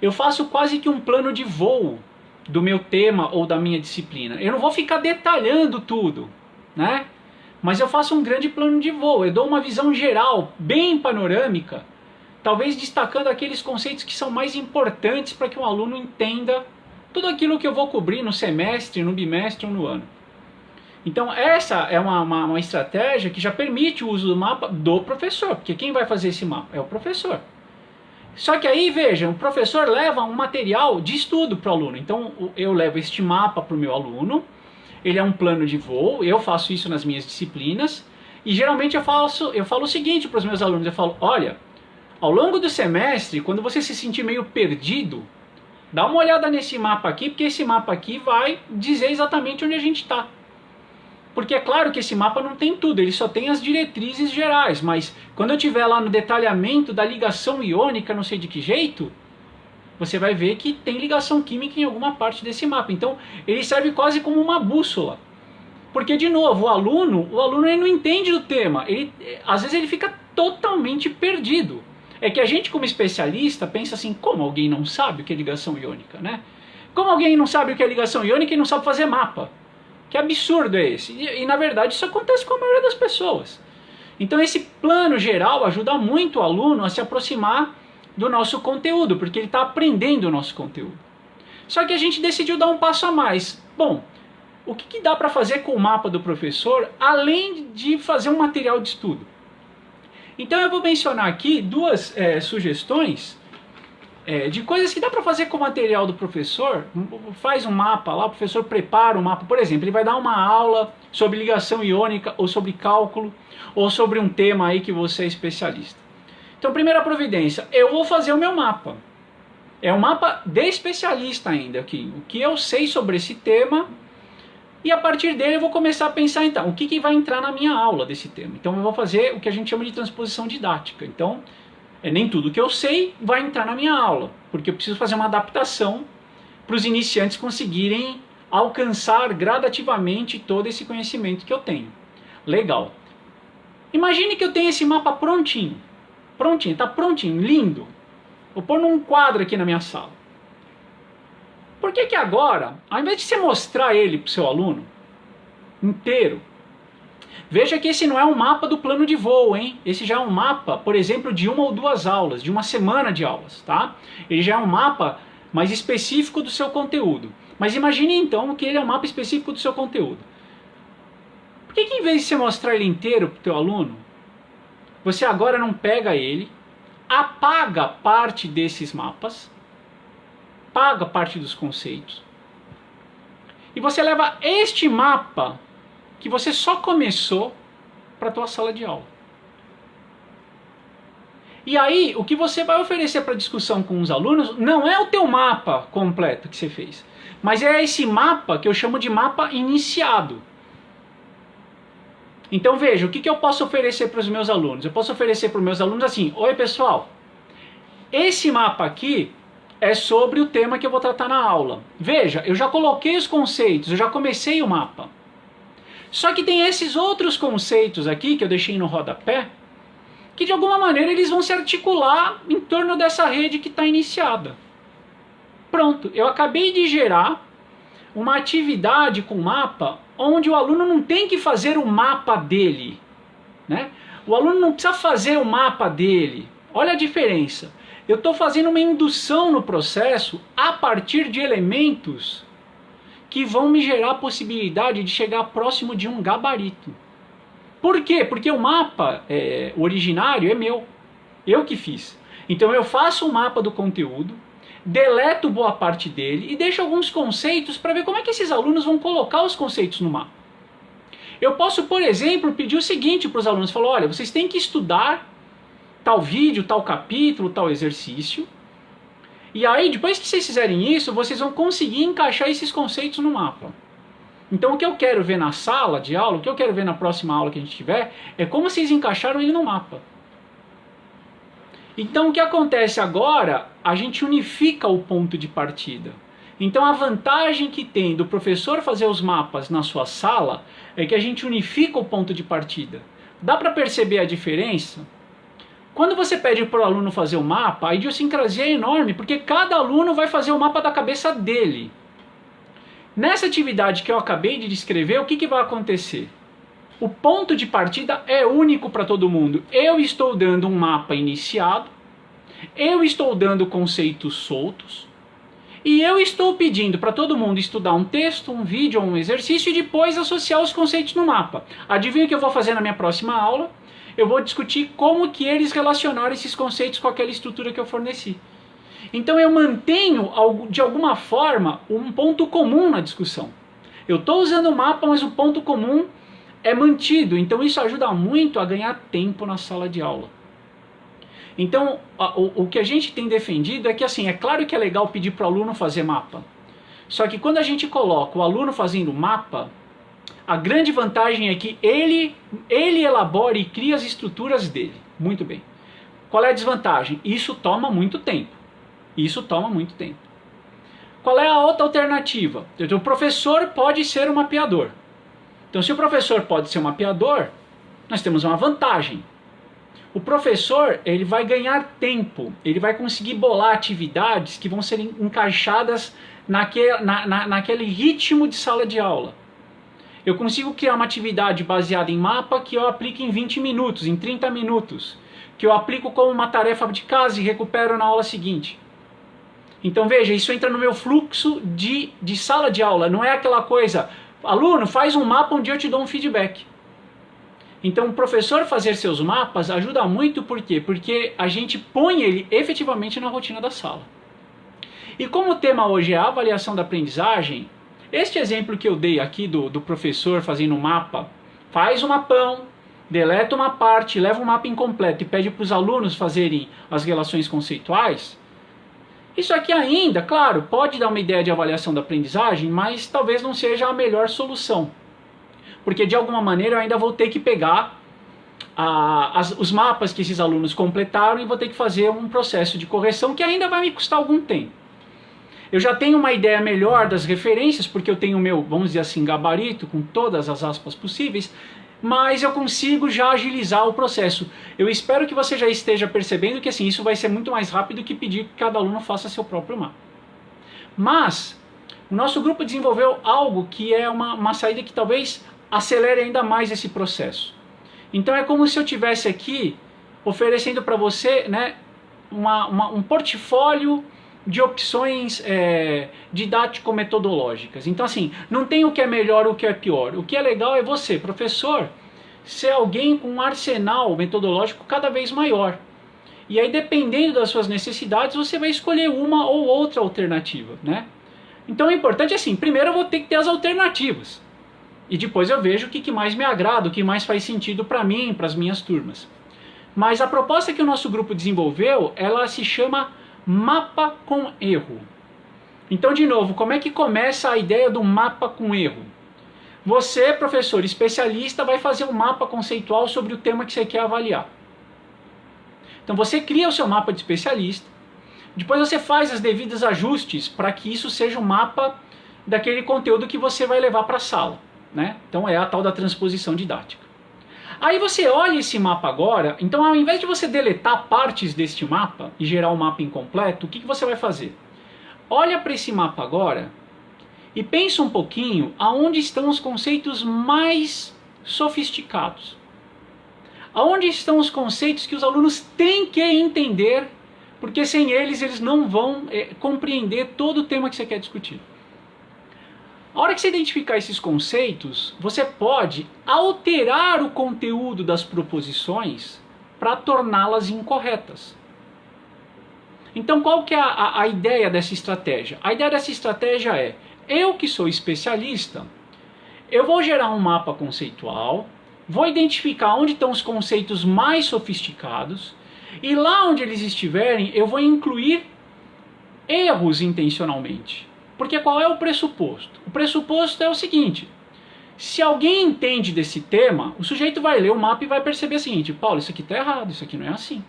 Eu faço quase que um plano de voo do meu tema ou da minha disciplina. Eu não vou ficar detalhando tudo, né? Mas eu faço um grande plano de voo, eu dou uma visão geral, bem panorâmica, talvez destacando aqueles conceitos que são mais importantes para que um aluno entenda tudo aquilo que eu vou cobrir no semestre, no bimestre ou no ano. Então essa é uma estratégia que já permite o uso do mapa do professor, porque quem vai fazer esse mapa é o professor. Só que aí, veja, o professor leva um material de estudo para o aluno. Então eu levo este mapa para o meu aluno, ele é um plano de voo, eu faço isso nas minhas disciplinas, e geralmente eu falo o seguinte para os meus alunos, eu falo, olha, ao longo do semestre, quando você se sentir meio perdido, dá uma olhada nesse mapa aqui, porque esse mapa aqui vai dizer exatamente onde a gente está. Porque é claro que esse mapa não tem tudo, ele só tem as diretrizes gerais, mas quando eu estiver lá no detalhamento da ligação iônica, não sei de que jeito, você vai ver que tem ligação química em alguma parte desse mapa. Então, ele serve quase como uma bússola. Porque, de novo, o aluno ele não entende do tema. Às vezes ele fica totalmente perdido. É que a gente, como especialista, pensa assim, como alguém não sabe o que é ligação iônica, né? Como alguém não sabe o que é ligação iônica e não sabe fazer mapa? Que absurdo é esse? E na verdade, isso acontece com a maioria das pessoas. Então, esse plano geral ajuda muito o aluno a se aproximar do nosso conteúdo, porque ele está aprendendo o nosso conteúdo. Só que a gente decidiu dar um passo a mais. Bom, o que dá para fazer com o mapa do professor, além de fazer um material de estudo? Então eu vou mencionar aqui duas sugestões de coisas que dá para fazer com o material do professor. Faz um mapa lá, o professor prepara um mapa. Por exemplo, ele vai dar uma aula sobre ligação iônica, ou sobre cálculo, ou sobre um tema aí que você é especialista. Então, primeira providência, eu vou fazer o meu mapa. É um mapa de especialista ainda aqui. O que eu sei sobre esse tema. E a partir dele eu vou começar a pensar, então, o que vai entrar na minha aula desse tema. Então eu vou fazer o que a gente chama de transposição didática. Então, nem tudo que eu sei vai entrar na minha aula. Porque eu preciso fazer uma adaptação para os iniciantes conseguirem alcançar gradativamente todo esse conhecimento que eu tenho. Legal. Imagine que eu tenho esse mapa prontinho. Prontinho, está prontinho, lindo. Vou pôr num quadro aqui na minha sala. Por que agora, ao invés de você mostrar ele para o seu aluno inteiro, veja que esse não é um mapa do plano de voo, hein? Esse já é um mapa, por exemplo, de uma ou duas aulas, de uma semana de aulas, tá? Ele já é um mapa mas específico do seu conteúdo. Mas imagine então que ele é um mapa específico do seu conteúdo. Por que em vez de você mostrar ele inteiro para o teu aluno, você agora não pega ele, apaga parte desses mapas, apaga parte dos conceitos, e você leva este mapa que você só começou para a tua sala de aula. E aí, o que você vai oferecer para discussão com os alunos não é o teu mapa completo que você fez, mas é esse mapa que eu chamo de mapa iniciado. Então veja, o que eu posso oferecer para os meus alunos? Eu posso oferecer para os meus alunos assim: oi pessoal, esse mapa aqui é sobre o tema que eu vou tratar na aula. Veja, eu já coloquei os conceitos, eu já comecei o mapa. Só que tem esses outros conceitos aqui que eu deixei no rodapé, que de alguma maneira eles vão se articular em torno dessa rede que está iniciada. Pronto, eu acabei de gerar uma atividade com mapa onde o aluno não tem que fazer o mapa dele, né? O aluno não precisa fazer o mapa dele. Olha a diferença. Eu estou fazendo uma indução no processo a partir de elementos que vão me gerar a possibilidade de chegar próximo de um gabarito. Por quê? Porque o mapa originário é meu. Eu que fiz. Então eu faço um mapa do conteúdo, deleto boa parte dele e deixo alguns conceitos para ver como é que esses alunos vão colocar os conceitos no mapa. Eu posso, por exemplo, pedir o seguinte para os alunos: falar, olha, vocês têm que estudar tal vídeo, tal capítulo, tal exercício. E aí, depois que vocês fizerem isso, vocês vão conseguir encaixar esses conceitos no mapa. Então o que eu quero ver na sala de aula, o que eu quero ver na próxima aula que a gente tiver, é como vocês encaixaram ele no mapa. Então o que acontece agora, a gente unifica o ponto de partida. Então a vantagem que tem do professor fazer os mapas na sua sala é que a gente unifica o ponto de partida. Dá para perceber a diferença? Quando você pede para o aluno fazer o mapa, a idiosincrasia é enorme, porque cada aluno vai fazer o mapa da cabeça dele. Nessa atividade que eu acabei de descrever, o que vai acontecer? O ponto de partida é único para todo mundo. Eu estou dando um mapa iniciado, eu estou dando conceitos soltos, e eu estou pedindo para todo mundo estudar um texto, um vídeo ou um exercício e depois associar os conceitos no mapa. Adivinha o que eu vou fazer na minha próxima aula? Eu vou discutir como que eles relacionaram esses conceitos com aquela estrutura que eu forneci. Então eu mantenho, de alguma forma, um ponto comum na discussão. Eu estou usando o mapa, mas o ponto comum é mantido. Então isso ajuda muito a ganhar tempo na sala de aula. Então o que a gente tem defendido é que, assim, é claro que é legal pedir para o aluno fazer mapa. Só que quando a gente coloca o aluno fazendo mapa, a grande vantagem é que ele elabora e cria as estruturas dele. Muito bem. Qual é a desvantagem? Isso toma muito tempo. Isso toma muito tempo. Qual é a outra alternativa? O professor pode ser um mapeador. Então, se o professor pode ser um mapeador, nós temos uma vantagem. O professor, ele vai ganhar tempo, ele vai conseguir bolar atividades que vão ser encaixadas naquele ritmo de sala de aula. Eu consigo criar uma atividade baseada em mapa que eu aplico em 20 minutos, em 30 minutos, que eu aplico como uma tarefa de casa e recupero na aula seguinte. Então veja, isso entra no meu fluxo de sala de aula, não é aquela coisa, aluno, faz um mapa onde eu te dou um feedback. Então o professor fazer seus mapas ajuda muito, por quê? Porque a gente põe ele efetivamente na rotina da sala. E como o tema hoje é a avaliação da aprendizagem, este exemplo que eu dei aqui do professor fazendo um mapa, faz um mapão, deleta uma parte, leva um mapa incompleto e pede para os alunos fazerem as relações conceituais, isso aqui ainda, claro, pode dar uma ideia de avaliação da aprendizagem, mas talvez não seja a melhor solução. Porque de alguma maneira eu ainda vou ter que pegar os mapas que esses alunos completaram e vou ter que fazer um processo de correção que ainda vai me custar algum tempo. Eu já tenho uma ideia melhor das referências, porque eu tenho o meu, vamos dizer assim, gabarito com todas as aspas possíveis, mas eu consigo já agilizar o processo. Eu espero que você já esteja percebendo que, assim, isso vai ser muito mais rápido que pedir que cada aluno faça seu próprio mapa. Mas o nosso grupo desenvolveu algo que é uma saída que talvez acelere ainda mais esse processo. Então é como se eu tivesse aqui oferecendo para você, né, um portfólio de opções didático-metodológicas. Então, assim, não tem o que é melhor ou o que é pior. O que é legal é você, professor, ser alguém com um arsenal metodológico cada vez maior. E aí, dependendo das suas necessidades, você vai escolher uma ou outra alternativa, né? Então, o importante é assim, primeiro eu vou ter que ter as alternativas. E depois eu vejo o que mais me agrada, o que mais faz sentido para mim, para as minhas turmas. Mas a proposta que o nosso grupo desenvolveu, ela se chama mapa com erro. Então, de novo, como é que começa a ideia do mapa com erro? Você, professor especialista, vai fazer um mapa conceitual sobre o tema que você quer avaliar. Então você cria o seu mapa de especialista, depois você faz os devidos ajustes para que isso seja um mapa daquele conteúdo que você vai levar para a sala, né? Então é a tal da transposição didática. Aí você olha esse mapa agora, então ao invés de você deletar partes deste mapa e gerar um mapa incompleto, o que você vai fazer? Olha para esse mapa agora e pensa um pouquinho aonde estão os conceitos mais sofisticados. Aonde estão os conceitos que os alunos têm que entender, porque sem eles, eles não vão compreender todo o tema que você quer discutir. A hora que você identificar esses conceitos, você pode alterar o conteúdo das proposições para torná-las incorretas. Então, qual que é a ideia dessa estratégia? A ideia dessa estratégia é, eu que sou especialista, eu vou gerar um mapa conceitual, vou identificar onde estão os conceitos mais sofisticados e lá onde eles estiverem eu vou incluir erros intencionalmente. Porque qual é o pressuposto? O pressuposto é o seguinte, se alguém entende desse tema, o sujeito vai ler o mapa e vai perceber o seguinte, Paulo, isso aqui está errado, isso aqui não é assim.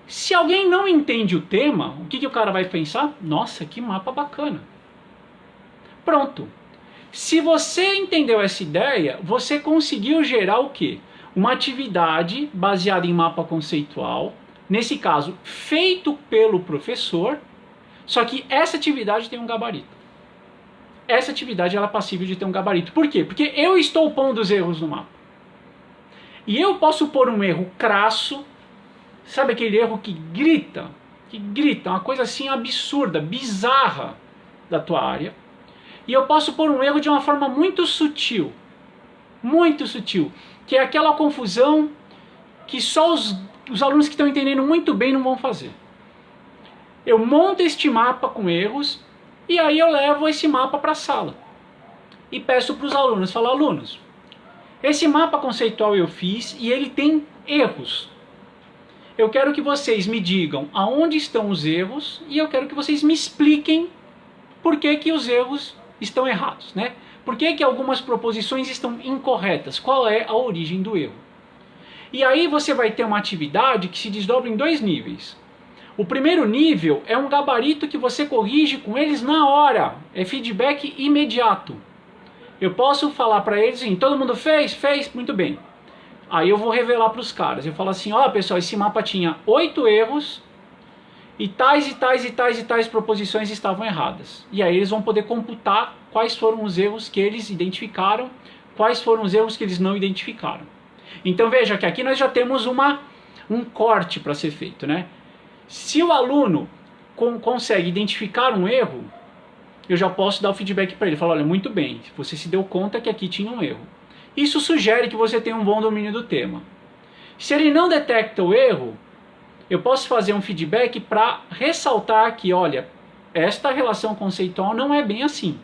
Se alguém não entende o tema, o que o cara vai pensar? Nossa, que mapa bacana. Pronto. Se você entendeu essa ideia, você conseguiu gerar o quê? Uma atividade baseada em mapa conceitual, nesse caso, feito pelo professor, só que essa atividade tem um gabarito. Essa atividade ela é passível de ter um gabarito. Por quê? Porque eu estou pondo os erros no mapa. E eu posso pôr um erro crasso, sabe aquele erro que grita, uma coisa assim absurda, bizarra da tua área. E eu posso pôr um erro de uma forma muito sutil, que é aquela confusão que só os alunos que estão entendendo muito bem não vão fazer. Eu monto este mapa com erros e aí eu levo esse mapa para a sala. E peço para os alunos, falo, alunos, esse mapa conceitual eu fiz e ele tem erros. Eu quero que vocês me digam aonde estão os erros e eu quero que vocês me expliquem por que os erros estão errados, né? Por que algumas proposições estão incorretas? Qual é a origem do erro? E aí você vai ter uma atividade que se desdobra em dois níveis. O primeiro nível é um gabarito que você corrige com eles na hora, é feedback imediato. Eu posso falar para eles assim, todo mundo fez? Fez? Muito bem. Aí eu vou revelar para os caras, eu falo assim, ó pessoal, esse mapa tinha 8 erros, e tais proposições estavam erradas. E aí eles vão poder computar quais foram os erros que eles identificaram, quais foram os erros que eles não identificaram. Então veja que aqui nós já temos um corte para ser feito, né? Se o aluno consegue identificar um erro, eu já posso dar o feedback para ele. Falar, olha, muito bem, você se deu conta que aqui tinha um erro. Isso sugere que você tem um bom domínio do tema. Se ele não detecta o erro, eu posso fazer um feedback para ressaltar que, olha, esta relação conceitual não é bem assim.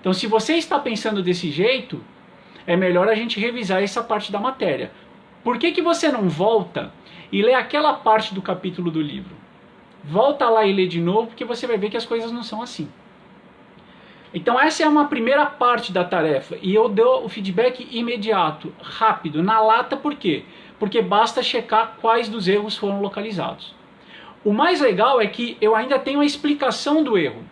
Então, se você está pensando desse jeito, é melhor a gente revisar essa parte da matéria. Por que você não volta e lê aquela parte do capítulo do livro? Volta lá e lê de novo, porque você vai ver que as coisas não são assim. Então essa é uma primeira parte da tarefa, e eu dou o feedback imediato, rápido, na lata, por quê? Porque basta checar quais dos erros foram localizados. O mais legal é que eu ainda tenho a explicação do erro.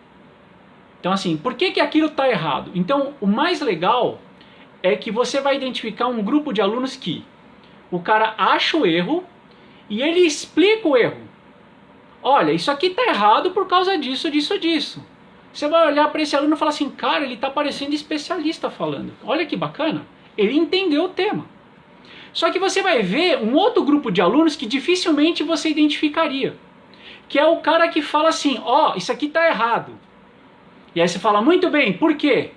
Então assim, por que aquilo está errado? Então o mais legal é que você vai identificar um grupo de alunos que o cara acha o erro e ele explica o erro. Olha, isso aqui está errado por causa disso, disso, disso. Você vai olhar para esse aluno e falar assim, cara, ele está parecendo especialista falando. Olha que bacana, ele entendeu o tema. Só que você vai ver um outro grupo de alunos que dificilmente você identificaria. que é o cara que fala assim, ó, isso aqui tá errado. E aí você fala, muito bem, por quê?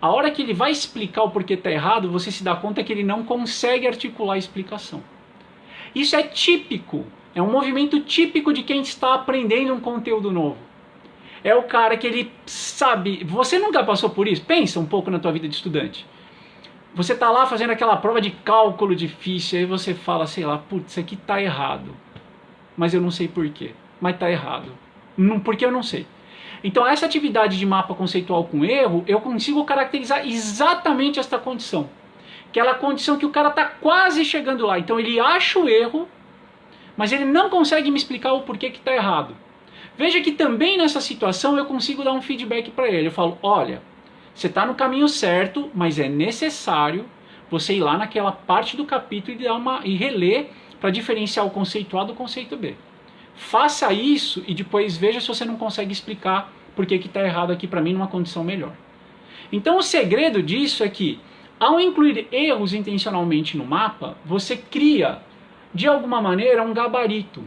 A hora que ele vai explicar o porquê tá errado, você se dá conta que ele não consegue articular a explicação. Isso é típico, é um movimento típico de quem está aprendendo um conteúdo novo. É o cara que ele sabe, você nunca passou por isso? Pensa um pouco na tua vida de estudante. Você tá lá fazendo aquela prova de cálculo difícil, aí você fala, sei lá, putz, isso aqui tá errado. Mas eu não sei porquê, mas tá errado. Porque eu não sei. Então essa atividade de mapa conceitual com erro, eu consigo caracterizar exatamente esta condição. Aquela condição que o cara está quase chegando lá. Então ele acha o erro, mas ele não consegue me explicar o porquê que está errado. Veja que também nessa situação eu consigo dar um feedback para ele. Eu falo, olha, você está no caminho certo, mas é necessário você ir lá naquela parte do capítulo e reler para diferenciar o conceito A do conceito B. Faça isso e depois veja se você não consegue explicar por que está errado aqui para mim numa condição melhor. Então o segredo disso é que, ao incluir erros intencionalmente no mapa, você cria, de alguma maneira, um gabarito.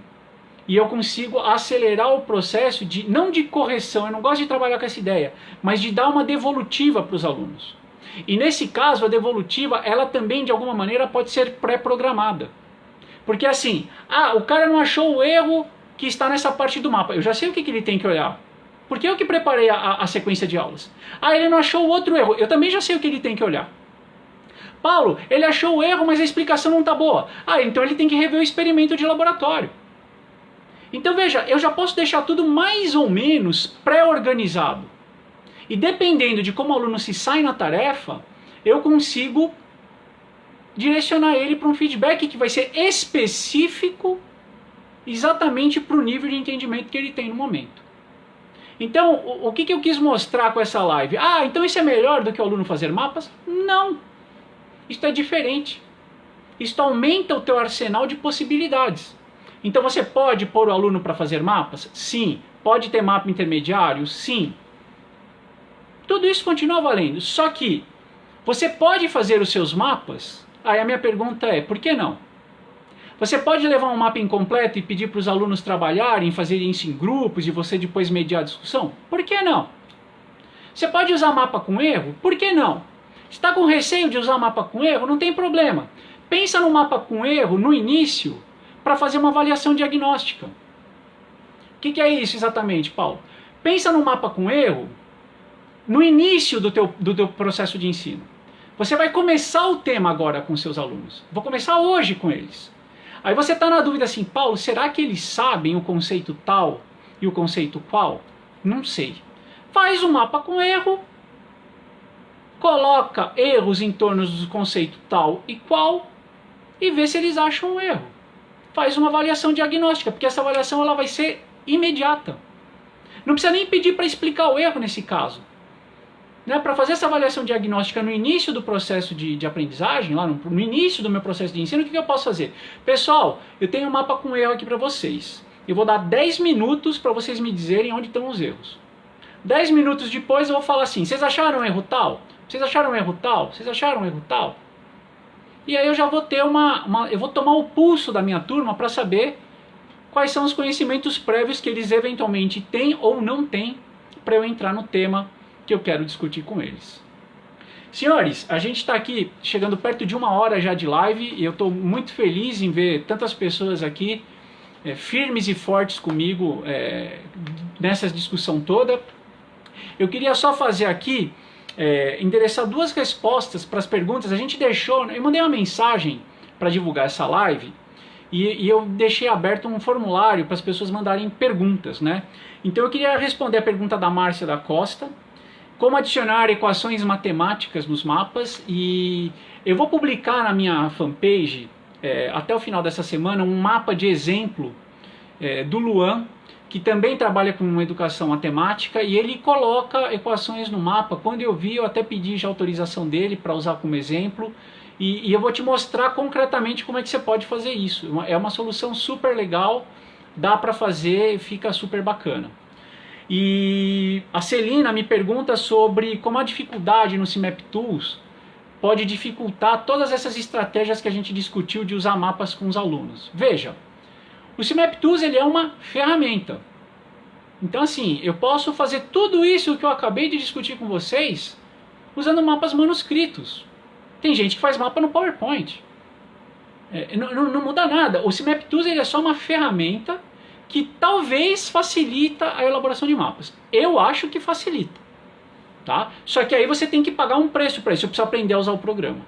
E eu consigo acelerar o processo, não de correção, eu não gosto de trabalhar com essa ideia, mas de dar uma devolutiva para os alunos. E nesse caso, a devolutiva, ela também, de alguma maneira, pode ser pré-programada. Porque assim, o cara não achou o erro que está nessa parte do mapa. Eu já sei o que ele tem que olhar. Porque eu que preparei a sequência de aulas. Ele não achou o outro erro. Eu também já sei o que ele tem que olhar. Paulo, ele achou o erro, mas a explicação não está boa. Então ele tem que rever o experimento de laboratório. Então veja, eu já posso deixar tudo mais ou menos pré-organizado. E dependendo de como o aluno se sai na tarefa, eu consigo direcionar ele para um feedback que vai ser específico exatamente para o nível de entendimento que ele tem no momento. Então, o que eu quis mostrar com essa live? Então isso é melhor do que o aluno fazer mapas? Não. Isso é diferente. Isso aumenta o teu arsenal de possibilidades. Então você pode pôr o aluno para fazer mapas? Sim. Pode ter mapa intermediário? Sim. Tudo isso continua valendo. Só que você pode fazer os seus mapas? Aí a minha pergunta é, por que não? Você pode levar um mapa incompleto e pedir para os alunos trabalharem, fazerem isso em grupos e você depois mediar a discussão? Por que não? Você pode usar mapa com erro? Por que não? Está com receio de usar mapa com erro? Não tem problema. Pensa no mapa com erro no início para fazer uma avaliação diagnóstica. O que é isso exatamente, Paulo? Pensa no mapa com erro no início do teu processo de ensino. Você vai começar o tema agora com seus alunos. Vou começar hoje com eles. Aí você está na dúvida assim, Paulo, será que eles sabem o conceito tal e o conceito qual? Não sei. Faz um mapa com erro, coloca erros em torno do conceito tal e qual e vê se eles acham um erro. Faz uma avaliação diagnóstica, porque essa avaliação ela vai ser imediata. Não precisa nem pedir para explicar o erro nesse caso. Para fazer essa avaliação diagnóstica no início do processo de aprendizagem, lá no início do meu processo de ensino, o que eu posso fazer? Pessoal, eu tenho um mapa com erro aqui para vocês. Eu vou dar 10 minutos para vocês me dizerem onde estão os erros. 10 minutos depois eu vou falar assim, vocês acharam um erro tal? Vocês acharam um erro tal? Vocês acharam um erro tal? E aí eu já vou ter eu vou tomar o pulso da minha turma para saber quais são os conhecimentos prévios que eles eventualmente têm ou não têm para eu entrar no tema que eu quero discutir com eles. Senhores, a gente está aqui chegando perto de 1 hora já de live e eu estou muito feliz em ver tantas pessoas aqui firmes e fortes comigo nessa discussão toda. Eu queria só fazer aqui, endereçar 2 respostas para as perguntas. A gente deixou, eu mandei uma mensagem para divulgar essa live e eu deixei aberto um formulário para as pessoas mandarem perguntas, né? Então eu queria responder a pergunta da Márcia da Costa, como adicionar equações matemáticas nos mapas, e eu vou publicar na minha fanpage, até o final dessa semana, um mapa de exemplo do Luan, que também trabalha com educação matemática, e ele coloca equações no mapa. Quando eu vi, eu até pedi já autorização dele para usar como exemplo, e eu vou te mostrar concretamente como é que você pode fazer isso. É uma solução super legal, dá para fazer, fica super bacana. E a Celina me pergunta sobre como a dificuldade no CIMAP Tools pode dificultar todas essas estratégias que a gente discutiu de usar mapas com os alunos. Veja, O CMap Tools ele é uma ferramenta. Então assim, eu posso fazer tudo isso que eu acabei de discutir com vocês usando mapas manuscritos. Tem gente que faz mapa no PowerPoint. Não muda nada. O CMap Tools ele é só uma ferramenta que talvez facilita a elaboração de mapas. Eu acho que facilita. Tá? Só que aí você tem que pagar um preço para isso, você precisa aprender a usar o programa.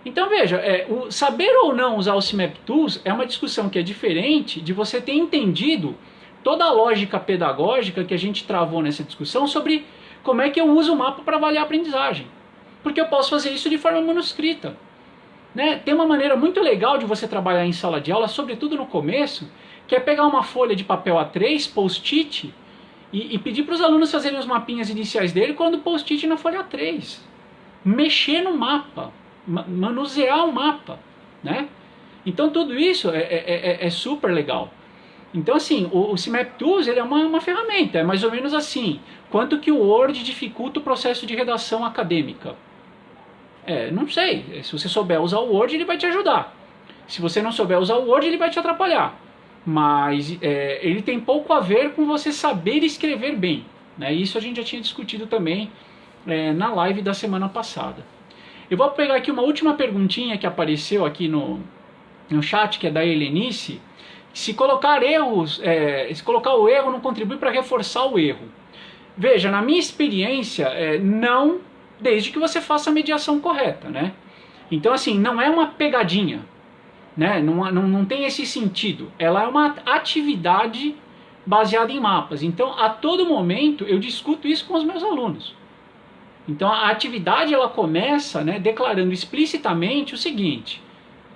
Então veja, saber ou não usar o CMap Tools é uma discussão que é diferente de você ter entendido toda a lógica pedagógica que a gente travou nessa discussão sobre como é que eu uso o mapa para avaliar a aprendizagem. Porque eu posso fazer isso de forma manuscrita. Né? Tem uma maneira muito legal de você trabalhar em sala de aula, sobretudo no começo, que é pegar uma folha de papel A3, post-it, e pedir para os alunos fazerem os mapinhas iniciais dele quando o post-it na folha A3. Mexer no mapa, manusear o mapa. Né? Então tudo isso é super legal. Então assim, o CMap Tools ele é uma ferramenta, é mais ou menos assim. Quanto que o Word dificulta o processo de redação acadêmica? Não sei. Se você souber usar o Word, ele vai te ajudar. Se você não souber usar o Word, ele vai te atrapalhar. Mas ele tem pouco a ver com você saber escrever bem. Né? Isso a gente já tinha discutido também na live da semana passada. Eu vou pegar aqui uma última perguntinha que apareceu aqui no chat, que é da Helenice. Se colocar erros, se colocar o erro não contribui para reforçar o erro. Veja, na minha experiência, não, desde que você faça a mediação correta. Né? Então assim, não é uma pegadinha. Né? Não tem esse sentido. Ela é uma atividade baseada em mapas. Então, a todo momento, eu discuto isso com os meus alunos. Então, a atividade ela começa, né, declarando explicitamente o seguinte: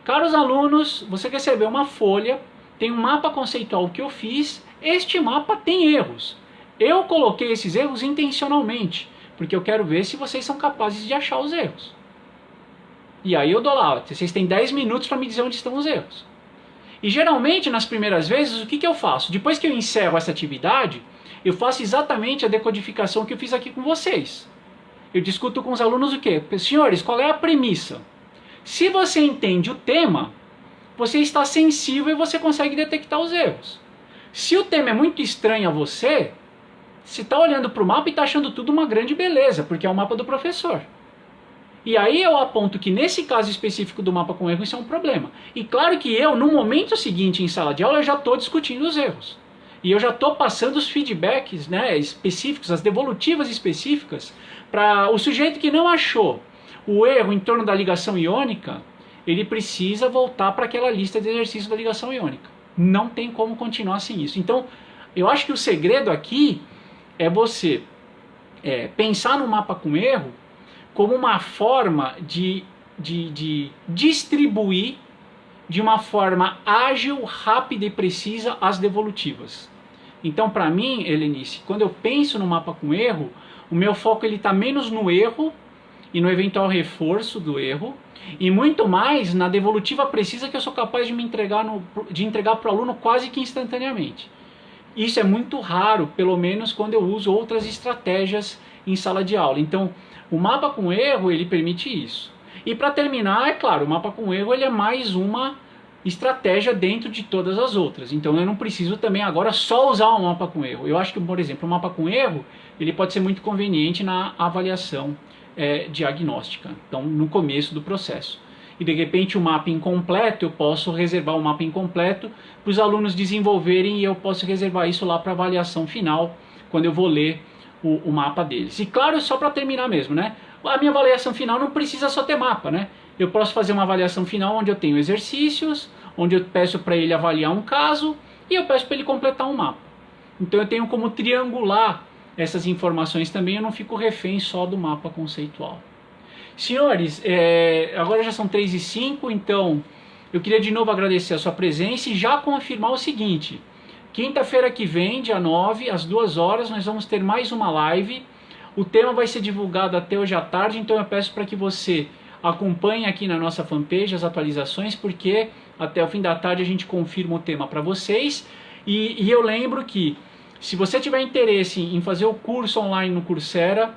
caros alunos, você recebeu uma folha, tem um mapa conceitual que eu fiz, este mapa tem erros. Eu coloquei esses erros intencionalmente, porque eu quero ver se vocês são capazes de achar os erros. E aí eu dou lá, vocês têm 10 minutos para me dizer onde estão os erros. E geralmente, nas primeiras vezes, o que eu faço? Depois que eu encerro essa atividade, eu faço exatamente a decodificação que eu fiz aqui com vocês. Eu discuto com os alunos o quê? Senhores, qual é a premissa? Se você entende o tema, você está sensível e você consegue detectar os erros. Se o tema é muito estranho a você está olhando para o mapa e está achando tudo uma grande beleza, porque é o mapa do professor. E aí eu aponto que nesse caso específico do mapa com erro isso é um problema. E claro que eu, no momento seguinte em sala de aula, eu já estou discutindo os erros. E eu já estou passando os feedbacks, né, específicos, as devolutivas específicas, para o sujeito que não achou o erro em torno da ligação iônica, ele precisa voltar para aquela lista de exercícios da ligação iônica. Não tem como continuar sem isso. Então, eu acho que o segredo aqui é você pensar no mapa com erro como uma forma de distribuir de uma forma ágil, rápida e precisa as devolutivas. Então, para mim, Helenice, quando eu penso no mapa com erro, o meu foco está menos no erro e no eventual reforço do erro, e muito mais na devolutiva precisa que eu sou capaz de entregar para o aluno quase que instantaneamente. Isso é muito raro, pelo menos quando eu uso outras estratégias em sala de aula. Então, o mapa com erro, ele permite isso. E para terminar, é claro, o mapa com erro ele é mais uma estratégia dentro de todas as outras. Então eu não preciso também agora só usar o mapa com erro. Eu acho que, por exemplo, o mapa com erro, ele pode ser muito conveniente na avaliação diagnóstica, então no começo do processo. E de repente o mapa incompleto, eu posso reservar o mapa incompleto para os alunos desenvolverem e eu posso reservar isso lá para avaliação final, quando eu vou ler o mapa deles. E claro, só para terminar mesmo, né? A minha avaliação final não precisa só ter mapa, né? Eu posso fazer uma avaliação final onde eu tenho exercícios, onde eu peço para ele avaliar um caso e eu peço para ele completar um mapa. Então eu tenho como triangular essas informações também, eu não fico refém só do mapa conceitual. Senhores, agora já são 3h05, então eu queria de novo agradecer a sua presença e já confirmar o seguinte: quinta-feira que vem, dia 9, às 2 horas, nós vamos ter mais uma live. O tema vai ser divulgado até hoje à tarde, então eu peço para que você acompanhe aqui na nossa fanpage as atualizações, porque até o fim da tarde a gente confirma o tema para vocês. E eu lembro que, se você tiver interesse em fazer o curso online no Coursera,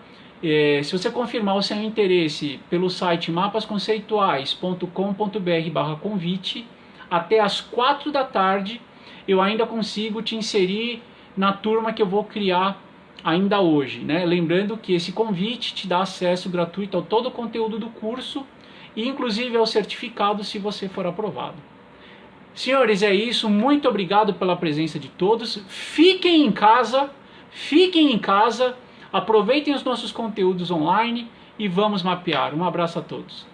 se você confirmar o seu interesse pelo site mapasconceituais.com.br/convite, até as 4 da tarde, eu ainda consigo te inserir na turma que eu vou criar ainda hoje, né? Lembrando que esse convite te dá acesso gratuito a todo o conteúdo do curso e inclusive ao certificado se você for aprovado. Senhores, é isso. Muito obrigado pela presença de todos. Fiquem em casa, aproveitem os nossos conteúdos online e vamos mapear. Um abraço a todos.